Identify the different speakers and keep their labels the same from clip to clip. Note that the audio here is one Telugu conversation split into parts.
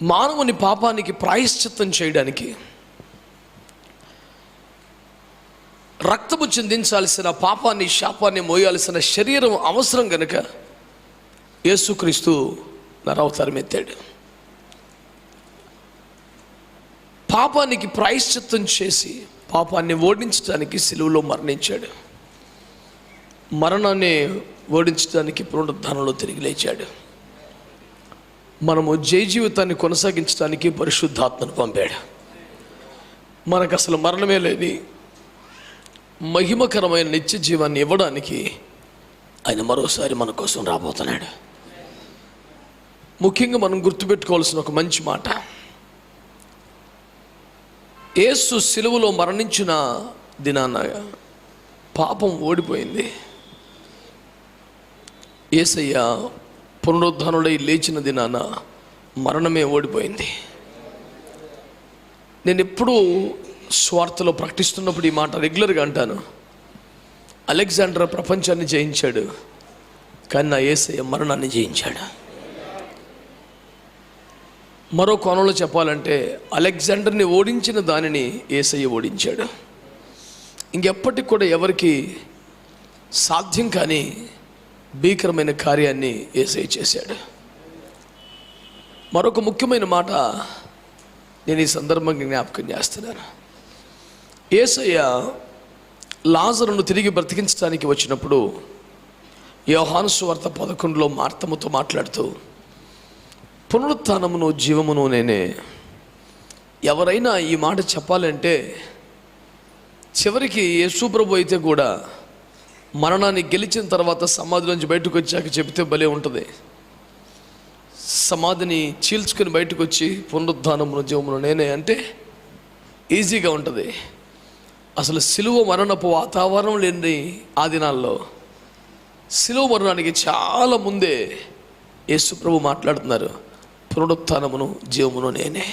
Speaker 1: మానవుని పాపానికి ప్రాయశ్చిత్తం చేయడానికి రక్తము చిందించాల్సిన, పాపాన్ని శాపాన్ని మోయాల్సిన శరీరం అవసరం గనుక యేసుక్రీస్తు నరవతారం ఎత్తాడు. పాపానికి ప్రాయశ్చిత్తం చేసి పాపాన్ని ఓడించడానికి సిలువలో మరణించాడు. మరణాన్ని ఓడించడానికి పునరుద్ధానంలో తిరిగి లేచాడు. మనము జయ జీవితాన్ని కొనసాగించడానికి పరిశుద్ధాత్మను పంపాడు. మనకు అసలు మరణమే లేని మహిమకరమైన నిత్య జీవాన్ని ఇవ్వడానికి ఆయన మరోసారి మన కోసం రాబోతున్నాడు. ముఖ్యంగా మనం గుర్తుపెట్టుకోవాల్సిన ఒక మంచి మాట, యేసు సిలువలో మరణించిన దినాన పాపం ఓడిపోయింది. యేసయ్య పునరుద్ధానుడై లేచిన దినాన మరణమే ఓడిపోయింది. నేను ఎప్పుడూ స్వార్థలో ప్రకటిస్తున్నప్పుడు ఈ మాట రెగ్యులర్గా అంటాను. అలెగ్జాండర్ ప్రపంచాన్ని జయించాడు, కానీ నా యేసయ్య మరణాన్ని జయించాడు. మరో కోణంలో చెప్పాలంటే అలెగ్జాండర్ని ఓడించిన దానిని యేసయ్య ఓడించాడు. ఇంకెప్పటికి కూడా ఎవరికి సాధ్యం కాని భీకరమైన కార్యాన్ని యేసయ్య చేశాడు. మరొక ముఖ్యమైన మాట నేను ఈ సందర్భంగా జ్ఞాపకం చేస్తున్నాను. యేసయ్య లాజరును తిరిగి బ్రతికించడానికి వచ్చినప్పుడు యోహాను సువార్త 11లో మార్తముతో మాట్లాడుతూ, పునరుత్థానమును జీవమును నేనే. ఎవరైనా ఈ మాట చెప్పాలంటే చివరికి యేసు ప్రభు అయితే కూడా మరణాన్ని గెలిచిన తర్వాత సమాధి నుంచి బయటకు వచ్చాక చెబితే భలే ఉంటుంది. సమాధిని చీల్చుకొని బయటకు వచ్చి పునరుత్థానమును జీవమును నేనే అంటే ఈజీగా ఉంటుంది. అసలు సిలువ మరణపు వాతావరణం లేని ఆ దినాల్లో సిలువ మరణానికి చాలా ముందే యేసు ప్రభు మాట్లాడుతున్నారు, పునరుత్థానమును జీవమును నేనే.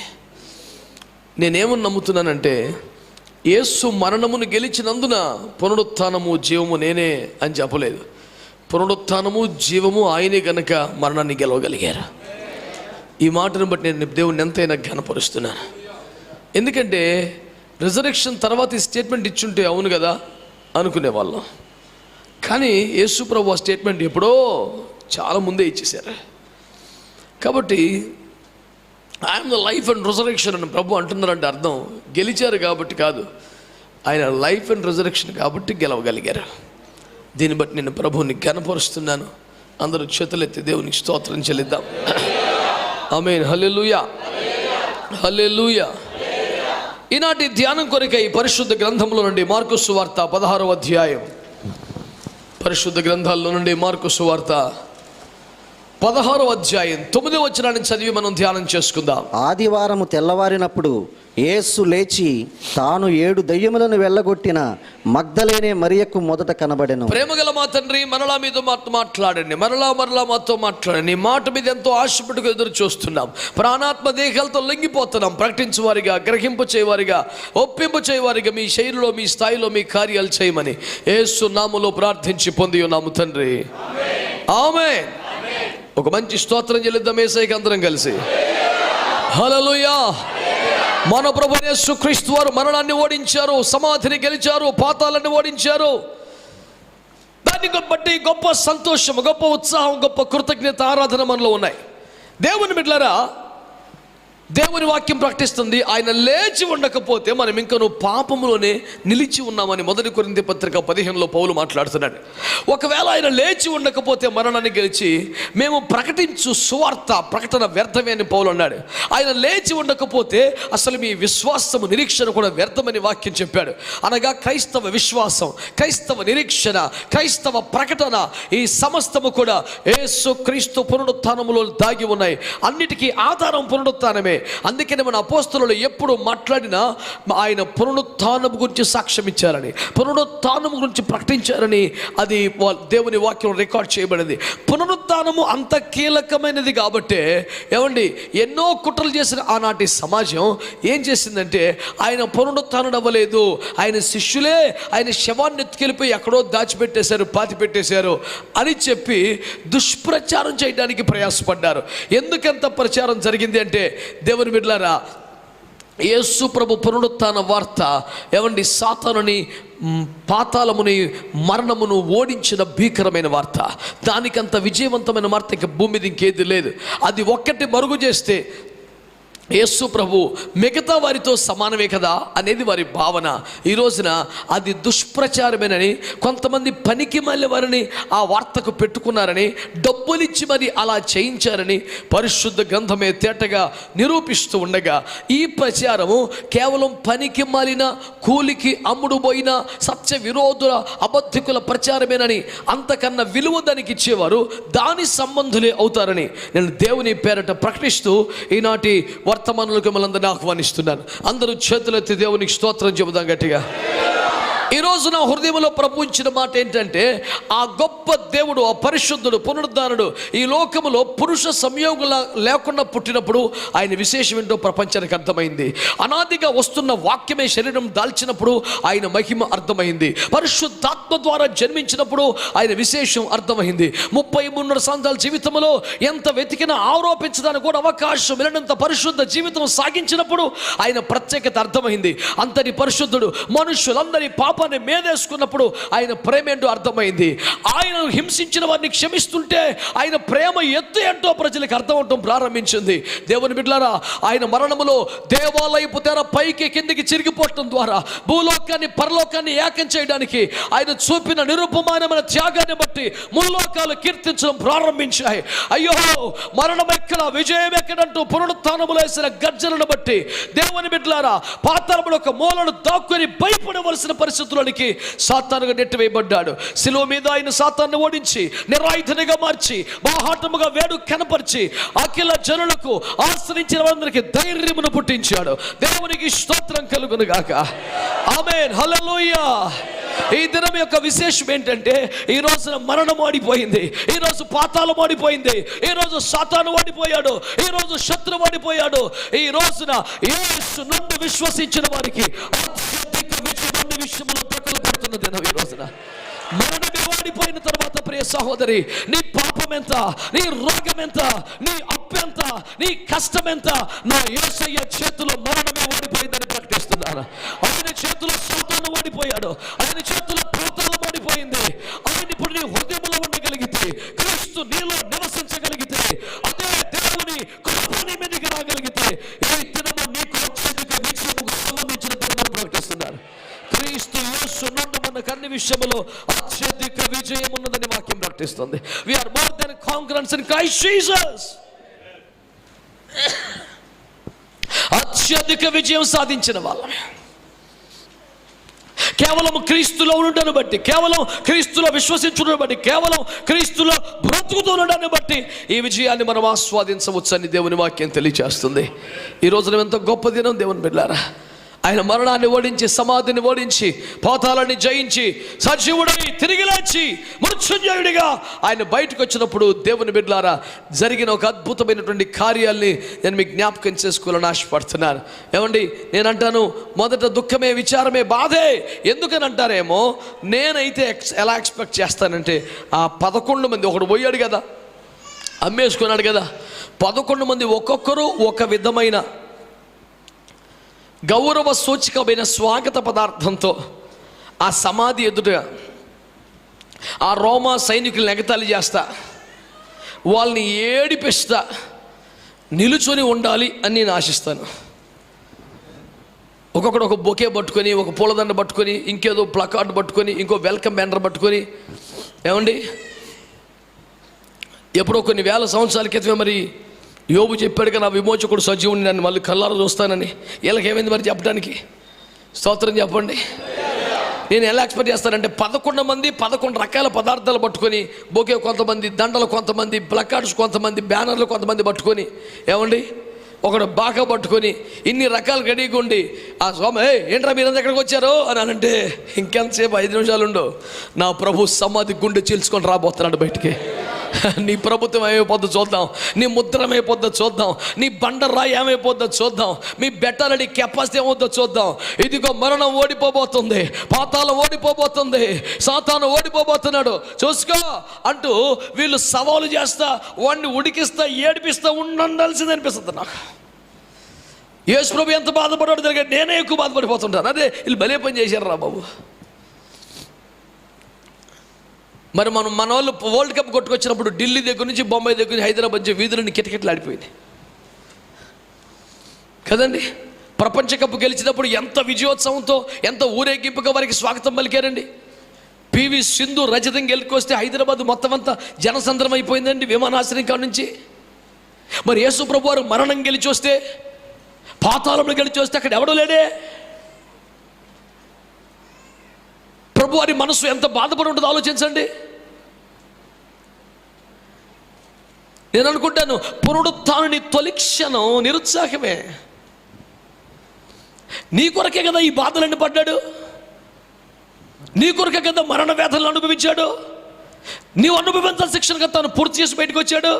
Speaker 1: నేనేమని నమ్ముతున్నానంటే యేసు మరణమును గెలిచినందున పునరుత్థానము జీవము నేనే అని చెప్పలేదు. పునరుత్థానము జీవము ఆయనే గనక మరణాన్ని గెలవగలిగారు. ఈ మాటను బట్టి నేను దేవుని ఎంతైనా ఘనపరుస్తున్నాను. ఎందుకంటే రిజరెక్షన్ తర్వాత ఈ స్టేట్మెంట్ ఇచ్చుంటే అవును కదా అనుకునేవాళ్ళం. కానీ యేసు ప్రభు ఆ స్టేట్మెంట్ ఎప్పుడో చాలా ముందే ఇచ్చేశారు. కాబట్టి I'm the life and resurrection అని ప్రభు అంటున్నారంటే అర్థం గెలిచారు కాబట్టి కాదు, ఆయన లైఫ్ అండ్ రిజరెక్షన్ కాబట్టి గెలవగలిగారు. దీన్ని బట్టి నేను ప్రభువుని ఘనపరుస్తున్నాను. అందరూ చేతులెత్తి దేవునికి స్తోత్రం చెల్లిద్దాం. ఆమేన్, హల్లెలూయా, హల్లెలూయా. ఈనాటి ధ్యానం కొరకై పరిశుద్ధ గ్రంథంలో నుండి మార్కు సువార్త 16వ అధ్యాయం, పరిశుద్ధ గ్రంథాల్లో నుండి మార్కు సువార్త 16వ అధ్యాయం 9వ వచనాన్ని చదివి మనం ధ్యానం చేసుకుందాం.
Speaker 2: ఆదివారము తెల్లవారినప్పుడు యేసు లేచి తాను 7 దయ్యములను వెళ్ళగొట్టిన మగ్దలేనే మరియకు మొదట కనబడెను.
Speaker 1: ప్రేమగల మా తండ్రి, మరలా మీతో మాట్లాడండి, మరలా మాతో మాట్లాడండి. ఈ మాట మీద ఎంతో ఆశపట్టుకు ఎదురు చూస్తున్నాం. ప్రాణాత్మ దేహాలతో లొంగిపోతున్నాం. ప్రకటించే వారిగా, గ్రహింపు చేయవారిగా, ఒప్పింపు చేయవారిగా మీ శైలిలో, మీ స్థాయిలో మీ కార్యాలు చేయమని యేసు నామములో ప్రార్థించి పొంది ఉన్నాము తండ్రి, ఆమేన్. ఒక మంచి స్తోత్రం చెల్లిద్దాం యేసయ్యకి అందరం కలిసి. హల్లెలూయా. మన ప్రభువైన యేసుక్రీస్తు వారు మరణాన్ని ఓడించారు, సమాధిని గెలిచారు, పాతాళాన్ని ఓడించారు. దాన్ని బట్టి గొప్ప సంతోషం, గొప్ప ఉత్సాహం, గొప్ప కృతజ్ఞత, ఆరాధన మనలో ఉన్నాయి. దేవుని బిడ్డలారా, దేవుని వాక్యం ప్రకటిస్తుంది, ఆయన లేచి ఉండకపోతే మనం ఇంకనూ పాపములోనే నిలిచి ఉన్నామని 1 కొరింథీ పత్రిక 15లో పౌలు మాట్లాడుతున్నాడు. ఒకవేళ ఆయన లేచి ఉండకపోతే మరణాన్ని గెలిచి మేము ప్రకటించు సువార్త ప్రకటన వ్యర్థమే అని పౌలు అన్నాడు. ఆయన లేచి ఉండకపోతే అసలు మీ విశ్వాసము, నిరీక్షణ కూడా వ్యర్థమని వాక్యం చెప్పాడు. అనగా క్రైస్తవ విశ్వాసం, క్రైస్తవ నిరీక్షణ, క్రైస్తవ ప్రకటన, ఈ సమస్తము కూడా యేసు క్రీస్తు పునరుత్థానములో దాగి ఉన్నాయి. అన్నిటికీ ఆధారం పునరుత్థానమే. అందుకని మన అపోస్తలులు ఎప్పుడు మాట్లాడినా ఆయన పునరుత్థానం గురించి సాక్ష్యం ఇచ్చారని, పునరుత్థానం గురించి ప్రకటించారని అది దేవుని వాక్యం రికార్డ్ చేయబడింది. పునరుత్థానము అంత కీలకమైనది కాబట్టే ఏమండి ఎన్నో కుట్రలు చేసిన ఆనాటి సమాజం ఏం చేసిందంటే ఆయన పునరుత్థానం అవ్వలేదు, ఆయన శిష్యులే ఆయన శవాన్ని ఎత్తుకెళ్ళిపోయి ఎక్కడో దాచిపెట్టేశారు, పాతి పెట్టేశారు అని చెప్పి దుష్ప్రచారం చేయడానికి ప్రయాసపడ్డారు. ఎందుకంత ప్రచారం జరిగింది అంటే దేవుని బిడ్డలారా, యేసు ప్రభు పునరుత్థాన వార్త ఏమండి సాతానుని, పాతాళముని, మరణమును ఓడించిన భీకరమైన వార్త. దానికంత విజయవంతమైన వార్త ఇంక భూమి మీద ఇంకేది లేదు. అది ఒక్కటి మరుగు చేస్తే యేసు ప్రభు మిగతా వారితో సమానమే కదా అనేది వారి భావన. ఈ రోజున అది దుష్ప్రచారమేనని, కొంతమంది పనికి మళ్ళీ వారిని ఆ వార్తకు పెట్టుకున్నారని, డబ్బులిచ్చి మరి అలా చేయించారని పరిశుద్ధ గ్రంథమే తేటగా నిరూపిస్తూ ఉండగా, ఈ ప్రచారము కేవలం పనికి మాలిన, కూలికి అమ్ముడు పోయిన సత్య విరోధుల, అబద్ధికుల ప్రచారమేనని, అంతకన్నా విలువ దానికి ఇచ్చేవారు దాని సంబంధులే అవుతారని నేను దేవుని పేరట ప్రకటిస్తూ ఈనాటి వర్తమానులకు మనందరినీ ఆహ్వానిస్తున్నాను. అందరూ చేతులెత్తి దేవునికి స్తోత్రం చెబుదాం గట్టిగా. ఈరోజు నా హృదయంలో ప్రభు ఇచ్చిన మాట ఏంటంటే, ఆ గొప్ప దేవుడు, ఆ పరిశుద్ధుడు, పునరుద్ధానుడు ఈ లోకములో పురుష సంయోగుల లేకుండా పుట్టినప్పుడు ఆయన విశేషం ఏంటో ప్రపంచానికి అర్థమైంది. అనాదిగా వస్తున్న వాక్యమే శరీరం దాల్చినప్పుడు ఆయన మహిమ అర్థమైంది. పరిశుద్ధాత్మ ద్వారా జన్మించినప్పుడు ఆయన విశేషం అర్థమైంది. 33 సంవత్సరాల జీవితంలో ఎంత వెతికినా ఆరోపించడానికి కూడా అవకాశం లేనంత పరిశుద్ధ జీవితం సాగించినప్పుడు ఆయన ప్రత్యేకత అర్థమైంది. అంతటి పరిశుద్ధుడు మనుషులందరి పాపాన్ని మేదేసుకున్నప్పుడు ఆయన ప్రేమ ఏంటో అర్థమైంది. ఆయన హింసించిన వారిని క్షమిస్తుంటే ఆయన ప్రేమ ఎత్తు ఏంటో ప్రజలకు అర్థం అవటం ప్రారంభించింది. దేవుని బిడ్డలారా, ఆయన మరణములో దేవాలయపు తెర పైకి కిందికి చిరిగిపోవటం ద్వారా భూలోకాన్ని పరలోకాన్ని ఏకం చేయడానికి ఆయన చూపిన నిరుపమానమైన త్యాగాన్ని బట్టి ముల్లోకాలు కీర్తించడం ప్రారంభించాయి. అయ్యో మరణం ఎక్కడ, విజయం ఎక్కడంటూ పునరుత్థానములో వేసిన గర్జనను బట్టి దేవుని బిడ్డలారా, పాతాళములో ఒక మూలను దాక్కుని భయపడవలసిన పరిస్థితుల్లోనికి సాతానుగా నెట్టివేయబడ్డాడు. శిలువ మీద ఆయన సాతాన్ని ఓడించి నిరాయుధనిగా మార్చి బాహాటముగా వేడు కనపరిచి అఖిల జనులకు ఆశ్రయించిన వారందరికీ ధైర్యమును పుట్టించాడు. దేవునికి స్తోత్రం కలుగును గాక. ఆమేన్, హల్లెలూయా. ఈ దినం యొక్క విశేషం ఏంటంటే, ఈ రోజున మరణం ఓడిపోయింది, ఈ రోజు పాతాళం ఓడిపోయింది, ఈ రోజు సాతాను ఓడిపోయాడు, ఈ రోజు శత్రువు ఓడిపోయాడు. ఈ రోజున యేసు నందు విశ్వసించిన వారికి విషయంలో ప్రకలు పడుతున్న దినం ఈ రోజున. మరణమే ఓడిపోయిన తర్వాత ప్రియ సహోదరి, నీ పాపం ఎంత, నీ రోగం ఎంత, నీ అప్పు ఎంత, నీ కష్టం ఎంత, నా యేసయ్య చేతిలో మరణమే ఓడిపోయిందని ప్రకటిస్తున్నాను. ఆయన చేతిలో సాతాను ఓడిపోయాడు, ఆయన చేతిలో పాతాళం ఓడిపోయింది. ఆయన ఇప్పుడు నీ హృదయంలో ఉండగలిగితే, క్రీస్తు నీలో నివసించగలిగితే, అదే దేవుని కృప నీ మీదకి రాగలిగితే, ఈ దినము నీకు విజయముకు సంబంధించిన దినం ప్రకటిస్తున్నారు. క్రీస్తు యేసు నందు మనకు అన్ని విషయములో అత్యధిక విజయం ఉన్నదని వాక్యం ప్రకటిస్తుంది. We are more than conquerors in Christ Jesus. అత్యధిక విజయం సాధించిన వాళ్ళమే. కేవలం క్రీస్తులో ఉండడాన్ని బట్టి, కేవలం క్రీస్తులో విశ్వసించడాన్ని బట్టి, కేవలం క్రీస్తులో బ్రతుకుతుండడాన్ని బట్టి ఈ విజయాన్ని మనం ఆస్వాదించవచ్చని దేవుని వాక్యం తెలియజేస్తుంది. ఈ రోజున ఎంత గొప్ప దినం దేవుని బిడ్డలారా. ఆయన మరణాన్ని ఓడించి, సమాధిని ఓడించి, పాతాళాన్ని జయించి, సజీవుడై తిరిగి లేచి మృత్యుంజయుడిగా ఆయన బయటకు వచ్చినప్పుడు దేవుని బిడ్డలారా జరిగిన ఒక అద్భుతమైనటువంటి కార్యాల్ని నేను మీకు జ్ఞాపకం చేసుకోవాలని ఆశపడుతున్నాను. ఏమండి, నేను అంటాను, మొదట దుఃఖమే, విచారమే, బాధే. ఎందుకని అంటారేమో, నేనైతే ఎలా ఎక్స్పెక్ట్ చేస్తానంటే, ఆ 11 మంది, ఒకడు పోయాడు కదా, అమ్మేసుకున్నాడు కదా, 11 మంది ఒక్కొక్కరు ఒక విధమైన గౌరవ సూచకమైన స్వాగత పదార్థంతో ఆ సమాధి ఎదుట ఆ రోమా సైనికులు ఎగతాళి చేస్తా, వాళ్ళని ఏడిపిస్తా నిలుచొని ఉండాలి అని నేను ఆశిస్తాను. ఒక్కొక్కడు ఒక బొకే పట్టుకొని, ఒక పూలదండ పట్టుకొని, ఇంకేదో ప్లకార్డ్ పట్టుకొని, ఇంకో వెల్కమ్ బ్యానర్ పట్టుకొని, ఏమండి ఎప్పుడో కొన్ని వేల సంవత్సరాల క్రితమే మరి యోబు చెప్పాడు కదా, నా విమోచకుడు సజీవుని, నన్ను మళ్ళీ కళ్ళారా చూస్తానని. వీళ్ళకేమైంది మరి చెప్పడానికి? స్తోత్రం చెప్పండి. నేను ఎలా ఎక్స్పెక్ట్ చేస్తానంటే, 11 మంది 11 రకాల పదార్థాలు పట్టుకొని, బొకే కొంతమంది, దండలు కొంతమంది, ప్లకార్డ్స్ కొంతమంది, బ్యానర్లు కొంతమంది పట్టుకొని, ఏమండి ఒకడు బాగా పట్టుకొని ఇన్ని రకాలు రెడీగా ఉండి ఆ స్వామి ఏంట్రా మీరంతా ఎక్కడికి వచ్చారు అని అంటే ఇంకెంతసేపు 5 నిమిషాలు ఉండు, నా ప్రభు సమాధి గుండె చీల్చుకొని రాబోతున్నాడు బయటికి. నీ ప్రభుత్వం ఏమైపోద్దో చూద్దాం, నీ ముద్ర ఏమైపోద్దో చూద్దాం, నీ బండరాయి ఏమైపోద్దో చూద్దాం, మీ బెట్టాలని కెపాసిటీ ఏమవుద్దో చూద్దాం. ఇదిగో మరణం ఓడిపోబోతుంది, పాతాళం ఓడిపోబోతుంది, సాతాను ఓడిపోబోతున్నాడు, చూసుకో అంటూ వీళ్ళు సవాలు చేస్తా వాడిని ఉడికిస్తా ఏడిపిస్తా ఉండాల్సింది అనిపిస్తుంది నాకు. యేసు ప్రభు ఎంత బాధపడ్డాడు తెలియక నేనే ఎక్కువ బాధపడిపోతుంటాను. అదే వీళ్ళు భలే పని చేశారు రా బాబు. మరి మన వాళ్ళు వరల్డ్ కప్ కొట్టుకొచ్చినప్పుడు ఢిల్లీ దగ్గర నుంచి బొంబాయి దగ్గర నుంచి హైదరాబాద్ నుంచి వీధులన్నీ కిటకిటలు ఆడిపోయింది కదండి. ప్రపంచ కప్ గెలిచినప్పుడు ఎంత విజయోత్సవంతో ఎంత ఊరేగింపుగా వారికి స్వాగతం పలికారండి. పివి సింధు రజతం గెలుకొస్తే హైదరాబాద్ మొత్తం అంతా జనసంద్రం అయిపోయిందండి విమానాశ్రయం కాడ నుంచి. మరి యేసు ప్రభు వారు మరణం గెలిచి వస్తే, పాతాళంలో గెలిచి వస్తే అక్కడ ఎవడో లేడే. ప్రభు వారి మనసు ఎంత బాధపడి ఉంటుందో ఆలోచించండి. నేను అనుకుంటాను పునరుత్థానుని తొలి క్షణం నిరుత్సాహమే. నీ కొరకే కదా ఈ బాధలన్నీ పడ్డాడు, నీ కొరకే కదా మరణ వేదనలు అనుభవించాడు, నీవు అనుభవించాల్సిన శిక్షణ కదా తాను పూర్తి చేసి బయటకు వచ్చాడు.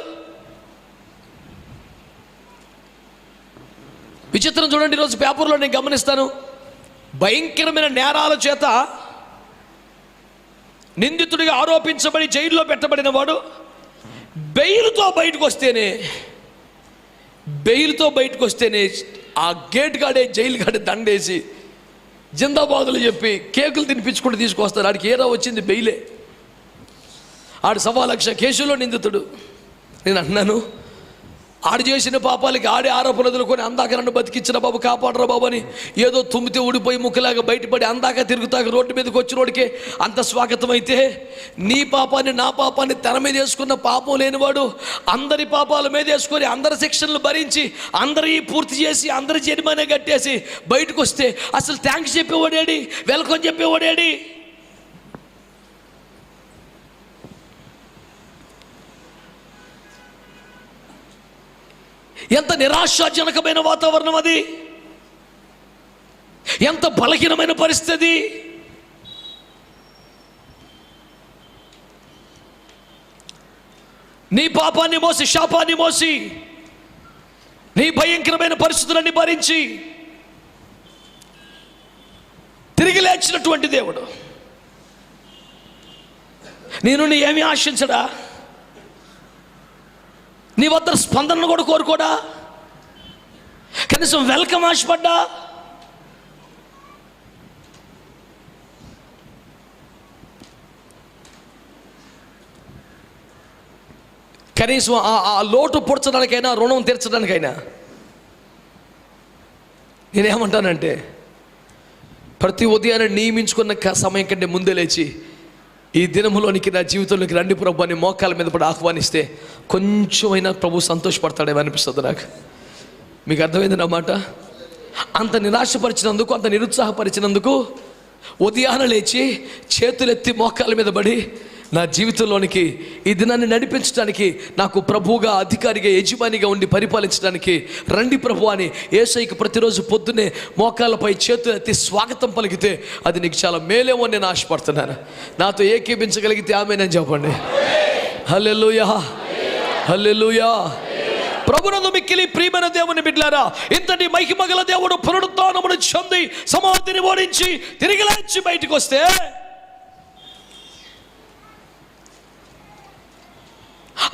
Speaker 1: విచిత్రం చూడండి, ఈరోజు పేపర్లో నేను గమనిస్తాను, భయంకరమైన నేరాల చేత నిందితుడిగా ఆరోపించబడి జైల్లో పెట్టబడిన వాడు బెయిల్తో బయటకు వస్తేనే ఆ గేట్ గాడే జైలు గాడే దండేసి జిందాబాదులు చెప్పి కేకులు తినిపించుకుంటూ తీసుకొస్తారు. ఆడికి ఏరా వచ్చింది బెయిలే. ఆడు 1,00,000 కేసులో నిందితుడు. నేను అన్నాను, ఆడు చేసిన పాపాలకి ఆడే ఆరోపణలు ఎదుర్కొని అందాక నన్ను బతికించిన బాబు కాపాడరా బాబు అని ఏదో తుమ్మితే ఊడిపోయి ముక్కలాగా బయటపడి అందాక తిరుగుతాక రోడ్డు మీదకి వచ్చినోడికే అంత స్వాగతం అయితే, నీ పాపాన్ని నా పాపాన్ని తన మీద వేసుకున్న పాపం లేనివాడు అందరి పాపాల మీద వేసుకొని అందరి శిక్షణలు భరించి అందరి పూర్తి చేసి అందరి జరిమానా కట్టేసి బయటకు వస్తే అసలు థ్యాంక్స్ చెప్పేవాడేడి, వెల్కమ్ చెప్పేవాడేడి? ఎంత నిరాశాజనకమైన వాతావరణం అది, ఎంత బలహీనమైన పరిస్థితి. నీ పాపాన్ని మోసి శాపాన్ని మోసి నీ భయంకరమైన పరిస్థితులన్నీ భరించి తిరిగి లేచినటువంటి దేవుడు నేను ఏమీ ఆశించడా? నీ వద్ద స్పందనను కూడా కోరుకోడా? కనీసం వెల్కమ్ ఆశపడ్డా? కనీసం ఆ లోటు పూడ్చడానికైనా రుణం తీర్చడానికైనా నేనేమంటానంటే, ప్రతి ఉదయాన్ని నియమించుకున్న సమయం కంటే ముందే లేచి ఈ దినములోనికి నా జీవితంలోకి రండి ప్రభు అని మోకాల మీద పడి ఆహ్వానిస్తే కొంచెమైనా ప్రభు సంతోషపడతాడేమో అనిపిస్తుంది నాకు. మీకు అర్థమైంది నా మాట? అంత నిరాశపరిచినందుకు, అంత నిరుత్సాహపరిచినందుకు ఉదయాన లేచి చేతులెత్తి మోకాల మీద పడి నా జీవితంలోనికి ఈ దినాన్ని నడిపించడానికి, నాకు ప్రభువుగా అధికారిగా యజమానిగా ఉండి పరిపాలించడానికి రండి ప్రభు అని యేసయ్యకి ప్రతిరోజు పొద్దున్నే మోకాళ్ళపై చేతులెత్తి స్వాగతం పలికితే అది నీకు చాలా మేలేమో నేను ఆశపడుతున్నాను. నాతో ఏకీపించగలిగితే ఆమేనని చెప్పండి. హల్లెలూయా, హల్లెలూయా. ప్రభునందు మిక్కిలి ప్రియమైన దేవుని బిడ్డలారా, ఇంతటి మహిమగల దేవుడు పునరుత్థానమును చెంది సమాధిని ఓడించి తిరిగి లేచి బయటకు వస్తే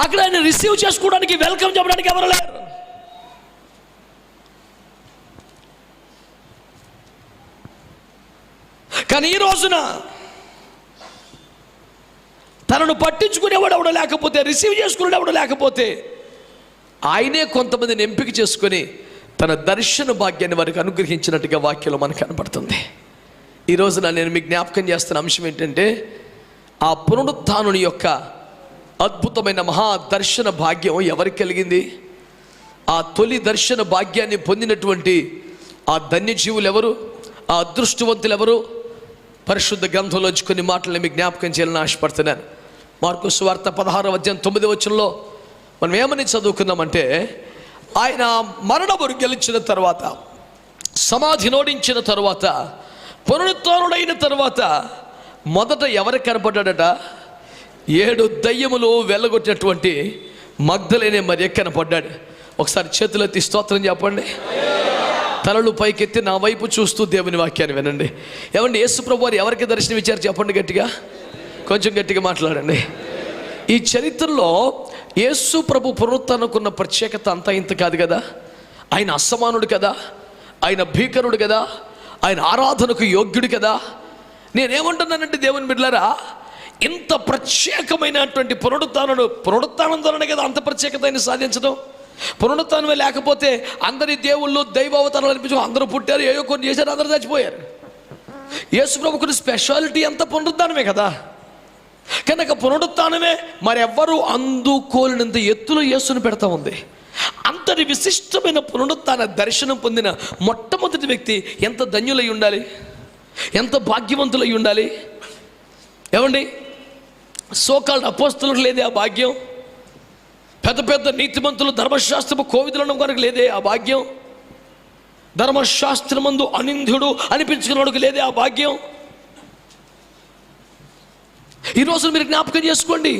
Speaker 1: అక్కడ ఆయన రిసీవ్ చేసుకోవడానికి, వెల్కమ్ చెప్పడానికి ఎవరు లేరు. కానీ ఈ రోజున తనను పట్టించుకునేవాడు ఎవడో లేకపోతే, రిసీవ్ చేసుకునేవాడు ఎవడో లేకపోతే, ఆయనే కొంతమందిని ఎంపిక చేసుకొని తన దర్శన భాగ్యాన్ని వారికి అనుగ్రహించినట్టుగా వాక్యంలో మనకు కనబడుతుంది. ఈ రోజున నేను మీకు జ్ఞాపకం చేస్తున్న అంశం ఏంటంటే, ఆ పునరుత్థానుని యొక్క అద్భుతమైన మహా దర్శన భాగ్యం ఎవరికి కలిగింది? ఆ తొలి దర్శన భాగ్యాన్ని పొందినటువంటి ఆ ధన్యజీవులు ఎవరు? ఆ అదృష్టవంతులు ఎవరు? పరిశుద్ధ గ్రంథంలోంచి కొన్ని మాటలు మీకు జ్ఞాపకం చేయాలని ఆశపడుతున్నాను. మార్కు సువార్త 16వ అధ్యాయం 9వ వచనంలో మనం ఏమని చదువుకున్నామంటే, ఆయన మరణమును గెలిచిన తర్వాత, సమాధి నోడించిన తర్వాత, పునరుత్థానుడైన తర్వాత మొదట ఎవరికి కనపడ్డాడట? 7 దయ్యములు వెళ్ళగొట్టినటువంటి మగ్దలేనే మరియ కనపడ్డాడు. ఒకసారి చేతులెత్తి స్తోత్రం చెప్పండి. తలలు పైకెత్తి నా వైపు చూస్తూ దేవుని వాక్యాన్ని వినండి. ఏమండి, యేసు ప్రభు వారు ఎవరికి దర్శనం ఇచ్చారు చెప్పండి గట్టిగా, కొంచెం గట్టిగా మాట్లాడండి. ఈ చరిత్రలో యేసు ప్రభు పునరుత్థానకున్న ప్రత్యేకత అంతా ఇంత కాదు కదా. ఆయన అసమానుడు కదా, ఆయన భీకరుడు కదా, ఆయన ఆరాధనకు యోగ్యుడు కదా. నేనేమంటున్నానంటే దేవుని బిడ్డలారా, ఇంత ప్రత్యేకమైనటువంటి పునరుత్థానం ద్వారానే కదా అంత ప్రత్యేకత ఆయన సాధించడం. పునరుత్థానమే లేకపోతే అందరి దేవుళ్ళు దైవ అవతారాలు అనిపించు, అందరూ పుట్టారు, ఏయో కొన్ని చేశారు, అందరూ చచ్చిపోయారు. యేసు ప్రభుకుని స్పెషాలిటీ అంతా పునరుత్థానమే కదా. కనుక పునరుత్థానమే మరెవ్వరూ అందుకోలేనంత ఎత్తులో యేసుని పెడతా ఉంది. అంతటి విశిష్టమైన పునరుత్థాన దర్శనం పొందిన మొట్టమొదటి వ్యక్తి ఎంత ధన్యులై ఉండాలి, ఎంత భాగ్యవంతులై ఉండాలి. ఏమండి, సోకాల్డ్ అపోస్తలులకు లేదే ఆ భాగ్యం, పెద్ద పెద్ద నీతిమంతులు ధర్మశాస్త్రము కోవిదులను కనుక లేదే ఆ భాగ్యం, ధర్మశాస్త్రమందు అనింద్యుడు అనిపించుకున్నవాడికి లేదే ఆ భాగ్యం. ఈరోజు మీరు జ్ఞాపకం చేసుకోండి,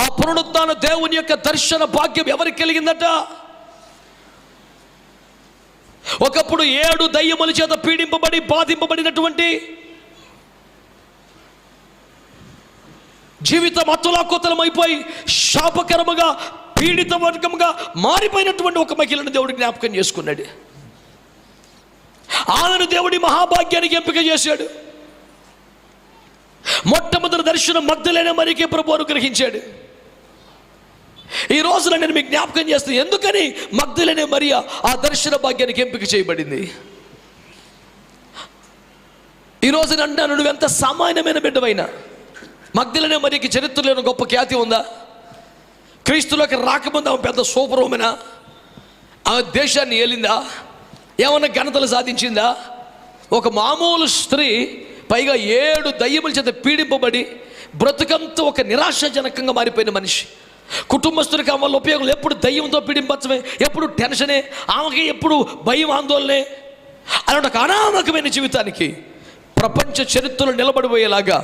Speaker 1: ఆ పునరుత్థాన దేవుని యొక్క దర్శన భాగ్యం ఎవరికి కలిగిందట? ఒకప్పుడు 7 దయ్యముల చేత పీడింపబడి బాధింపబడినటువంటి, జీవితం అతులాకుతలమైపోయి శాపకరముగా పీడిత వర్గముగా మారిపోయినటువంటి ఒక మహిళను దేవుడు జ్ఞాపకం చేసుకున్నాడు. ఆమెను దేవుడి మహాభాగ్యానికి ఎంపిక చేశాడు. మొట్టమొదటి దర్శనం మగ్దలేనే మరియకే ప్రభువు అనుగ్రహించాడు. ఈ రోజున నేను మీకు జ్ఞాపకం చేస్తాను, ఎందుకని మగ్దలేనే మరియ ఆ దర్శన భాగ్యానికి ఎంపిక చేయబడింది. ఈ రోజున అంటాను, నువ్వెంత సామాన్యమైన బిడ్డవైనా మగ్దలేనే మరియకి చరిత్రలో గొప్ప ఖ్యాతి ఉందా? క్రీస్తులోకి రాకముందు ఆమె పెద్ద సూపర్వుమెనా? ఆమె దేశాన్ని ఏలిందా? ఏమన్నా ఘనతలు సాధించిందా? ఒక మామూలు స్త్రీ, పైగా 7 దయ్యముల చేత పీడింపబడి బ్రతుకంతా ఒక నిరాశాజనకంగా మారిపోయిన మనిషి. కుటుంబస్తుడికి ఆమె వల్ల ఉపయోగం, ఎప్పుడు దయ్యంతో పీడింపచ్చమే, ఎప్పుడు టెన్షనే, ఆమెకి ఎప్పుడు భయం ఆందోళనే. అలాంటి ఒక అనామకమైన జీవితానికి ప్రపంచ చరిత్రలో నిలబడిపోయేలాగా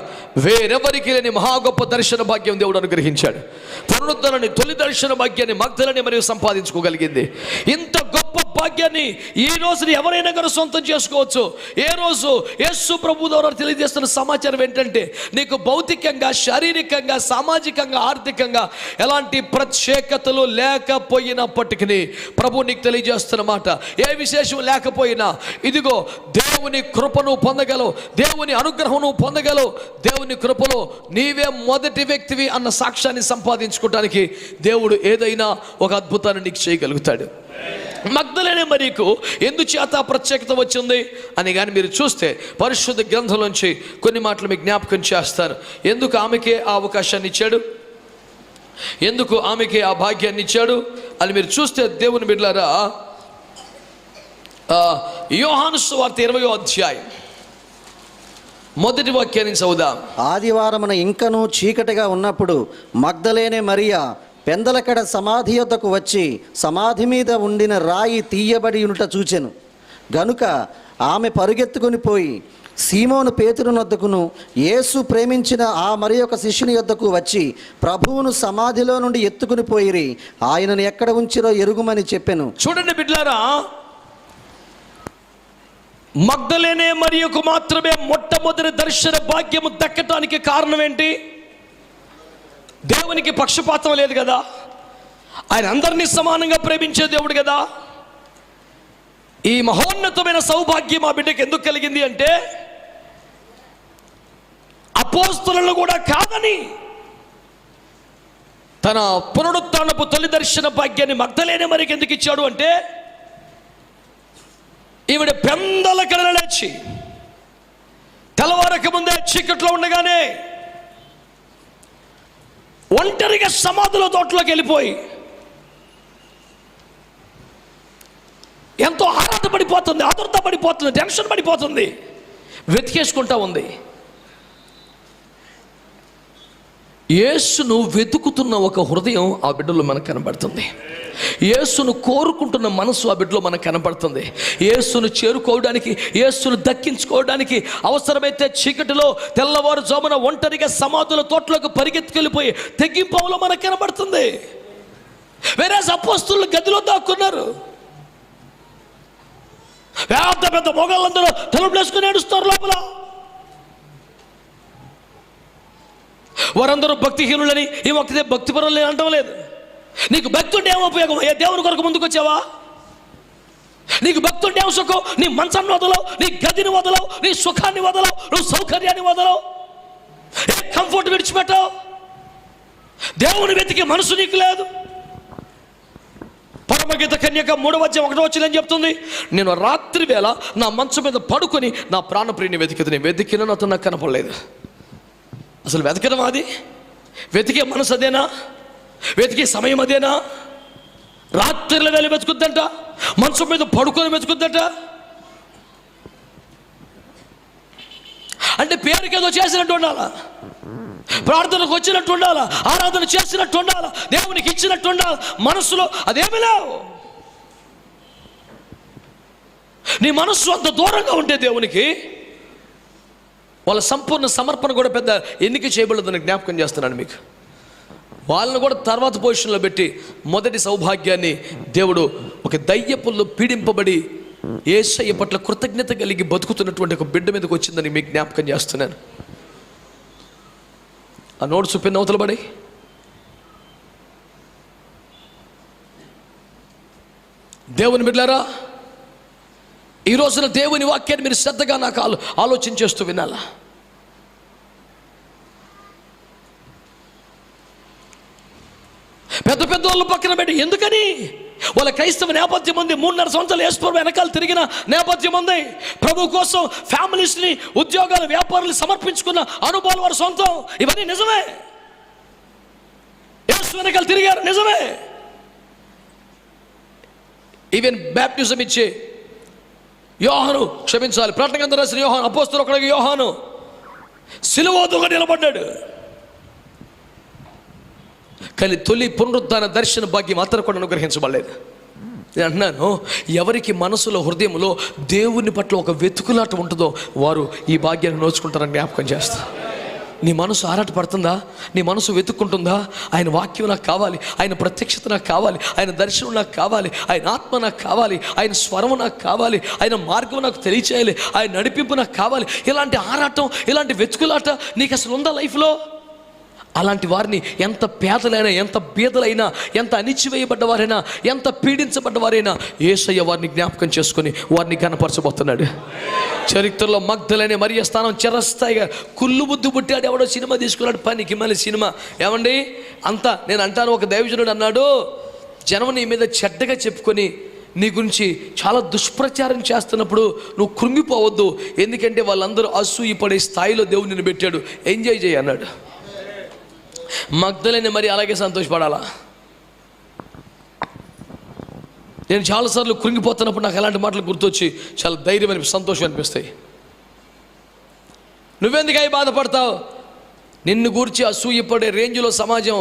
Speaker 1: వేరెవరికి లేని మహా గొప్ప దర్శన భాగ్యం దేవుడు అనుగ్రహించాడు. పునరుద్ధరణని తొలి దర్శన భాగ్యాన్ని మగ్దలేనే మరియు సంపాదించుకోగలిగింది. ఇంత గొప్ప భాగ్యాన్ని ఈ రోజు ఎవరైనా కానీ సొంతం చేసుకోవచ్చు. ఏ రోజు యేసు ప్రభు ద్వారా తెలియజేస్తున్న సమాచారం ఏంటంటే, నీకు భౌతికంగా, శారీరకంగా, సామాజికంగా, ఆర్థికంగా ఎలాంటి ప్రత్యేకతలు లేకపోయినప్పటికీ ప్రభు నీకు తెలియజేస్తున్న మాట, ఏ విశేషం లేకపోయినా ఇదిగో దేవుని కృపను పొందగలవు, దేవుని అనుగ్రహం పొందగలవు. దేవుని కృపలో నీవే మొదటి వ్యక్తివి అన్న సాక్ష్యాన్ని సంపాదించుకోవడానికి దేవుడు ఏదైనా ఒక అద్భుతాన్ని నీకు చేయగలుగుతాడు. మగ్దలేనే మరియకు ఎందుచేత ప్రత్యేకత వచ్చింది అని కానీ మీరు చూస్తే పరిశుద్ధ గ్రంథంలోంచి కొన్ని మాటలు మీకు జ్ఞాపకం చేస్తాను. ఎందుకు ఆమెకే ఆ అవకాశాన్ని ఇచ్చాడు, ఎందుకు ఆమెకే ఆ భాగ్యాన్ని ఇచ్చాడు అని మీరు చూస్తే దేవుని బిడ్డలారా, యోహాను సువార్త 20వ అధ్యాయం మొదటి వాక్యాన్ని చదువుదాం.
Speaker 2: ఆదివారమున ఇంకనూ చీకటిగా ఉన్నప్పుడు మగ్దలేనే మరియా పెందలకడ సమాధి యొద్దకు వచ్చి సమాధి మీద ఉండిన రాయి తీయబడి ఉంట చూచెను. గనుక ఆమె పరుగెత్తుకుని పోయి సీమోను పేతురు వద్దకును యేసు ప్రేమించిన ఆ మరి ఒక శిష్యుని యొద్దకు వచ్చి ప్రభువును సమాధిలో నుండి ఎత్తుకుని పోయిరి, ఆయనను ఎక్కడ ఉంచిరో ఎరుగుమని చెప్పెను.
Speaker 1: చూడండి బిడ్డలారా, మగ్దలేనే మరియకు మాత్రమే మొట్టమొదటి దర్శన భాగ్యము దక్కటానికి కారణం ఏంటి? దేవునికి పక్షపాతం లేదు కదా, ఆయన అందరినీ సమానంగా ప్రేమించే దేవుడు కదా. ఈ మహోన్నతమైన సౌభాగ్యం ఆ బిడ్డకి ఎందుకు కలిగింది అంటే, అపోస్తలులను కూడా కాదని తన పునరుత్థానపు తొలి దర్శన భాగ్యాన్ని మగ్దలేనే మరియకి ఎందుకు ఇచ్చాడు అంటే, ఈవిడ పెందల కడల లేచి తెల్లవారక ముందే చీకట్లో ఉండగానే ఒంటరిగా సమాధిలో తోటలోకి వెళ్ళిపోయి ఎంతో ఆరాటపడిపోతుంది, ఆతురత పడిపోతుంది, టెన్షన్ పడిపోతుంది, వెతికేసుకుంటా ఉంది. యేసును వెతుకుతున్న ఒక హృదయం ఆ బిడ్డలో మనకు కనబడుతుంది. యేసును కోరుకుంటున్న మనసు ఆ బిడ్డలో మనకు కనపడుతుంది. యేసును చేరుకోవడానికి, యేసును దక్కించుకోవడానికి అవసరమైతే చీకటిలో తెల్లవారుజామున ఒంటరిగా సమాధుల తోటలోకి పరిగెత్తుకెళ్ళిపోయి తెగింపులో మనకు కనబడుతుంది. వేరే అపోస్తలులు గదిలో దాక్కున్నారు. పెద్ద పెద్ద మొగాళ్ళందరూ తలుపులు వేసుకుని ఏడుస్తారు లోపల. వారందరూ భక్తిహీనులని, ఈ ఒక్కదే భక్తిపరులని అనడం లేదు. నీకు భక్తి ఉంటే ఏం ఉపయోగం? ఏ దేవుని కొరకు ముందుకు వచ్చావా? నీకు భక్తి ఉంటే ఏం సుఖం? నీ మంచాన్ని వదలవు, నీ గదిని వదలవు, నీ సుఖాన్ని వదలవు, నువ్వు సౌకర్యాన్ని వదలవు, ఏ కంఫర్ట్ విడిచిపెట్టావు. దేవుని వెతికి మనసు నీకు లేదు. పరమగీత కన్యక 3:1 చెప్తుంది, నేను రాత్రి వేళ నా మంచం మీద పడుకొని నా ప్రాణప్రియుని వెతికిన అతను నాకు కనపడలేదు. అసలు వెతకడం అది? వెతికే మనసు అదేనా? వెతికే సమయం అదేనా? రాత్రిలో వేళ వెతుకుద్దంట, మంచం మీద పడుకొని వెతుకుద్దంట. అంటే పేరుకి ఏదో చేసినట్టు ఉండాలా, ప్రార్థనకు వచ్చినట్టు ఉండాలా, ఆరాధన చేసినట్టు ఉండాలా, దేవునికి ఇచ్చినట్టు ఉండాలి. మనసులో అదేమీ లేవు. నీ మనస్సు అంత దూరంగా ఉంటే దేవునికి, వాళ్ళ సంపూర్ణ సమర్పణ కూడా పెద్ద ఎన్నిక చేయబడదని జ్ఞాపకం చేస్తున్నాను మీకు. వాళ్ళని కూడా తర్వాత పొజిషన్లో పెట్టి మొదటి సౌభాగ్యాన్ని దేవుడు ఒక దయ్యపుల్లో పీడింపబడి యేసయ్య పట్ల కృతజ్ఞత కలిగి బతుకుతున్నటువంటి ఒక బిడ్డ మీదకి వచ్చిందని మీకు జ్ఞాపకం చేస్తున్నాను. ఆ నోట్స్ పెన్ అవతల పడి దేవుని బిడ్డలారా, ఈ రోజున దేవుని వాక్యాన్ని మీరు శ్రద్ధగా నాకు ఆలోచన చేస్తూ వినాలా. పెద్ద పెద్ద వాళ్ళు పక్కన పెట్టి, ఎందుకని? వాళ్ళ క్రైస్తవ నేపథ్యం ఉంది, 3.5 సంవత్సరాలు యేసు వెనకాల తిరిగిన నేపథ్యం ఉంది. ప్రభు కోసం ఫ్యామిలీస్ని, ఉద్యోగాలు, వ్యాపారాలు సమర్పించుకున్న అనుభవాలు వారి సొంతం. ఇవన్నీ నిజమే. యేసు వెనకాల తిరిగారు, నిజమే. ఈవెన్ బ్యాప్టిజం ఇచ్చి యోహాను, క్షమించాలి, ప్రకటన గ్రంథం రాసిన యోహాను, అపోస్తలుడు ఒకడు యోహాను సిలువగా నిలబడ్డాడు. కానీ తొలి పునరుద్ధాన దర్శన భాగ్యం అతను కూడా అనుగ్రహించబడలేదు. నేను అంటున్నాను, ఎవరికి మనసులో, హృదయంలో దేవుని పట్ల ఒక వెతుకులాట ఉంటుందో వారు ఈ భాగ్యాన్ని నోచుకుంటారని జ్ఞాపకం చేస్తా. నీ మనసు ఆరాట పడుతుందా? నీ మనసు వెతుక్కుంటుందా? ఆయన వాక్యం నాకు కావాలి, ఆయన ప్రత్యక్షత నాకు కావాలి, ఆయన దర్శనం నాకు కావాలి, ఆయన ఆత్మ నాకు కావాలి, ఆయన స్వరం నాకు కావాలి, ఆయన మార్గం నాకు తెలియచేయాలి, ఆయన నడిపింపు నాకు కావాలి. ఇలాంటి ఆరాటం, ఇలాంటి వెతుకులాట నీకు అసలు ఉందా లైఫ్లో? అలాంటి వారిని ఎంత పేదలైనా, ఎంత బీదలైనా, ఎంత అణిచివేయబడ్డవారైనా, ఎంత పీడించబడ్డవారైనా యేసయ్య వారిని జ్ఞాపకం చేసుకొని వారిని ఘనపరచబోతున్నాడు. చరిత్రలో మగ్దలైన మరియ స్థానం చిరస్థాయిగా కుళ్ళు బుద్ధి పుట్టాడు. ఎవడో సినిమా తీసుకున్నాడు, పనికి మళ్ళీ సినిమా. ఏమండి, అంతా నేను అంటాను, ఒక దైవజనుడు అన్నాడు, జనం నీ మీద చెడ్డగా చెప్పుకొని నీ గురించి చాలా దుష్ప్రచారం చేస్తున్నప్పుడు నువ్వు కృంగిపోవద్దు, ఎందుకంటే వాళ్ళందరూ అసూయపడే స్థాయిలో దేవుడు నిన్ను పెట్టాడు, ఎంజాయ్ చేయి అన్నాడు. మగ్దలైన మరి అలాగే సంతోషపడాలా? నేను చాలాసార్లు కృంగిపోతున్నప్పుడు నాకు అలాంటి మాటలు గుర్తొచ్చి చాలా ధైర్యం అనిపి, సంతోషం అనిపిస్తాయి. నువ్వెందుకై బాధపడతావు? నిన్ను గూర్చి అసూయపడే రేంజ్లో సమాజం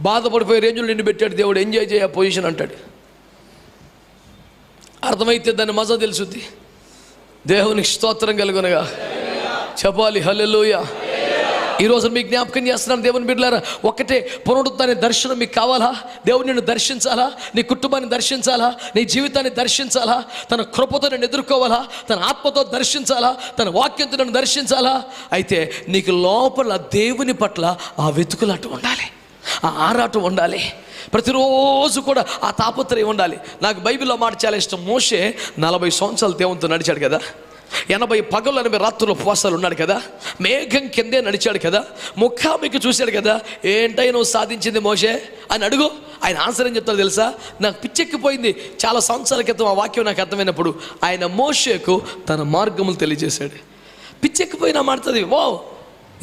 Speaker 1: బాధపడిపోయే రేంజ్లో నిన్ను పెట్టాడు దేవుడు, ఎంజాయ్ చేయ పొజిషన్ అంటాడు. అర్థమైతే దాని మజా తెలుసుద్ది. దేవునికి స్తోత్రం కలుగునగా చెప్పాలి. హల్లెలూయా. ఈరోజు మీకు జ్ఞాపకం చేస్తున్నాను దేవుని బిడ్డలారా, ఒకటే పునరుద్ధాన దర్శనం మీకు కావాలా? దేవుడు నిన్ను దర్శించాలా, నీ కుటుంబాన్ని దర్శించాలా, నీ జీవితాన్ని దర్శించాలా, తన కృపతో నిన్ను ఎదుర్కోవాలా, తన ఆత్మతో దర్శించాలా, తన వాక్యంతో నిన్ను దర్శించాలా? అయితే నీకు లోపల దేవుని పట్ల ఆ వెతుకులాట ఉండాలి, ఆ ఆరాటం ఉండాలి, ప్రతిరోజు కూడా ఆ తాపత్రయం ఉండాలి. నాకు బైబిల్లో మాట చాలా ఇష్టం. మోషే 40 సంవత్సరాలు దేవునితో నడిచాడు కదా, 80 పగలు 80 రాత్రులు ఉపవాసాలు ఉన్నాడు కదా, మేఘం కిందే నడిచాడు కదా, ముఖాముఖి చూశాడు కదా. ఏంటై నువ్వు సాధించింది మోషే అని అడుగు, ఆయన ఆన్సర్ ఏం చెప్తాడు తెలుసా? నాకు పిచ్చెక్కిపోయింది. చాలా సంవత్సరాల క్రితం ఆ వాక్యం నాకు అర్థమైనప్పుడు ఆయన మోషేకు తన మార్గములు తెలియజేశాడు. పిచ్చెక్కిపోయినా మాడుతుంది. ఓ,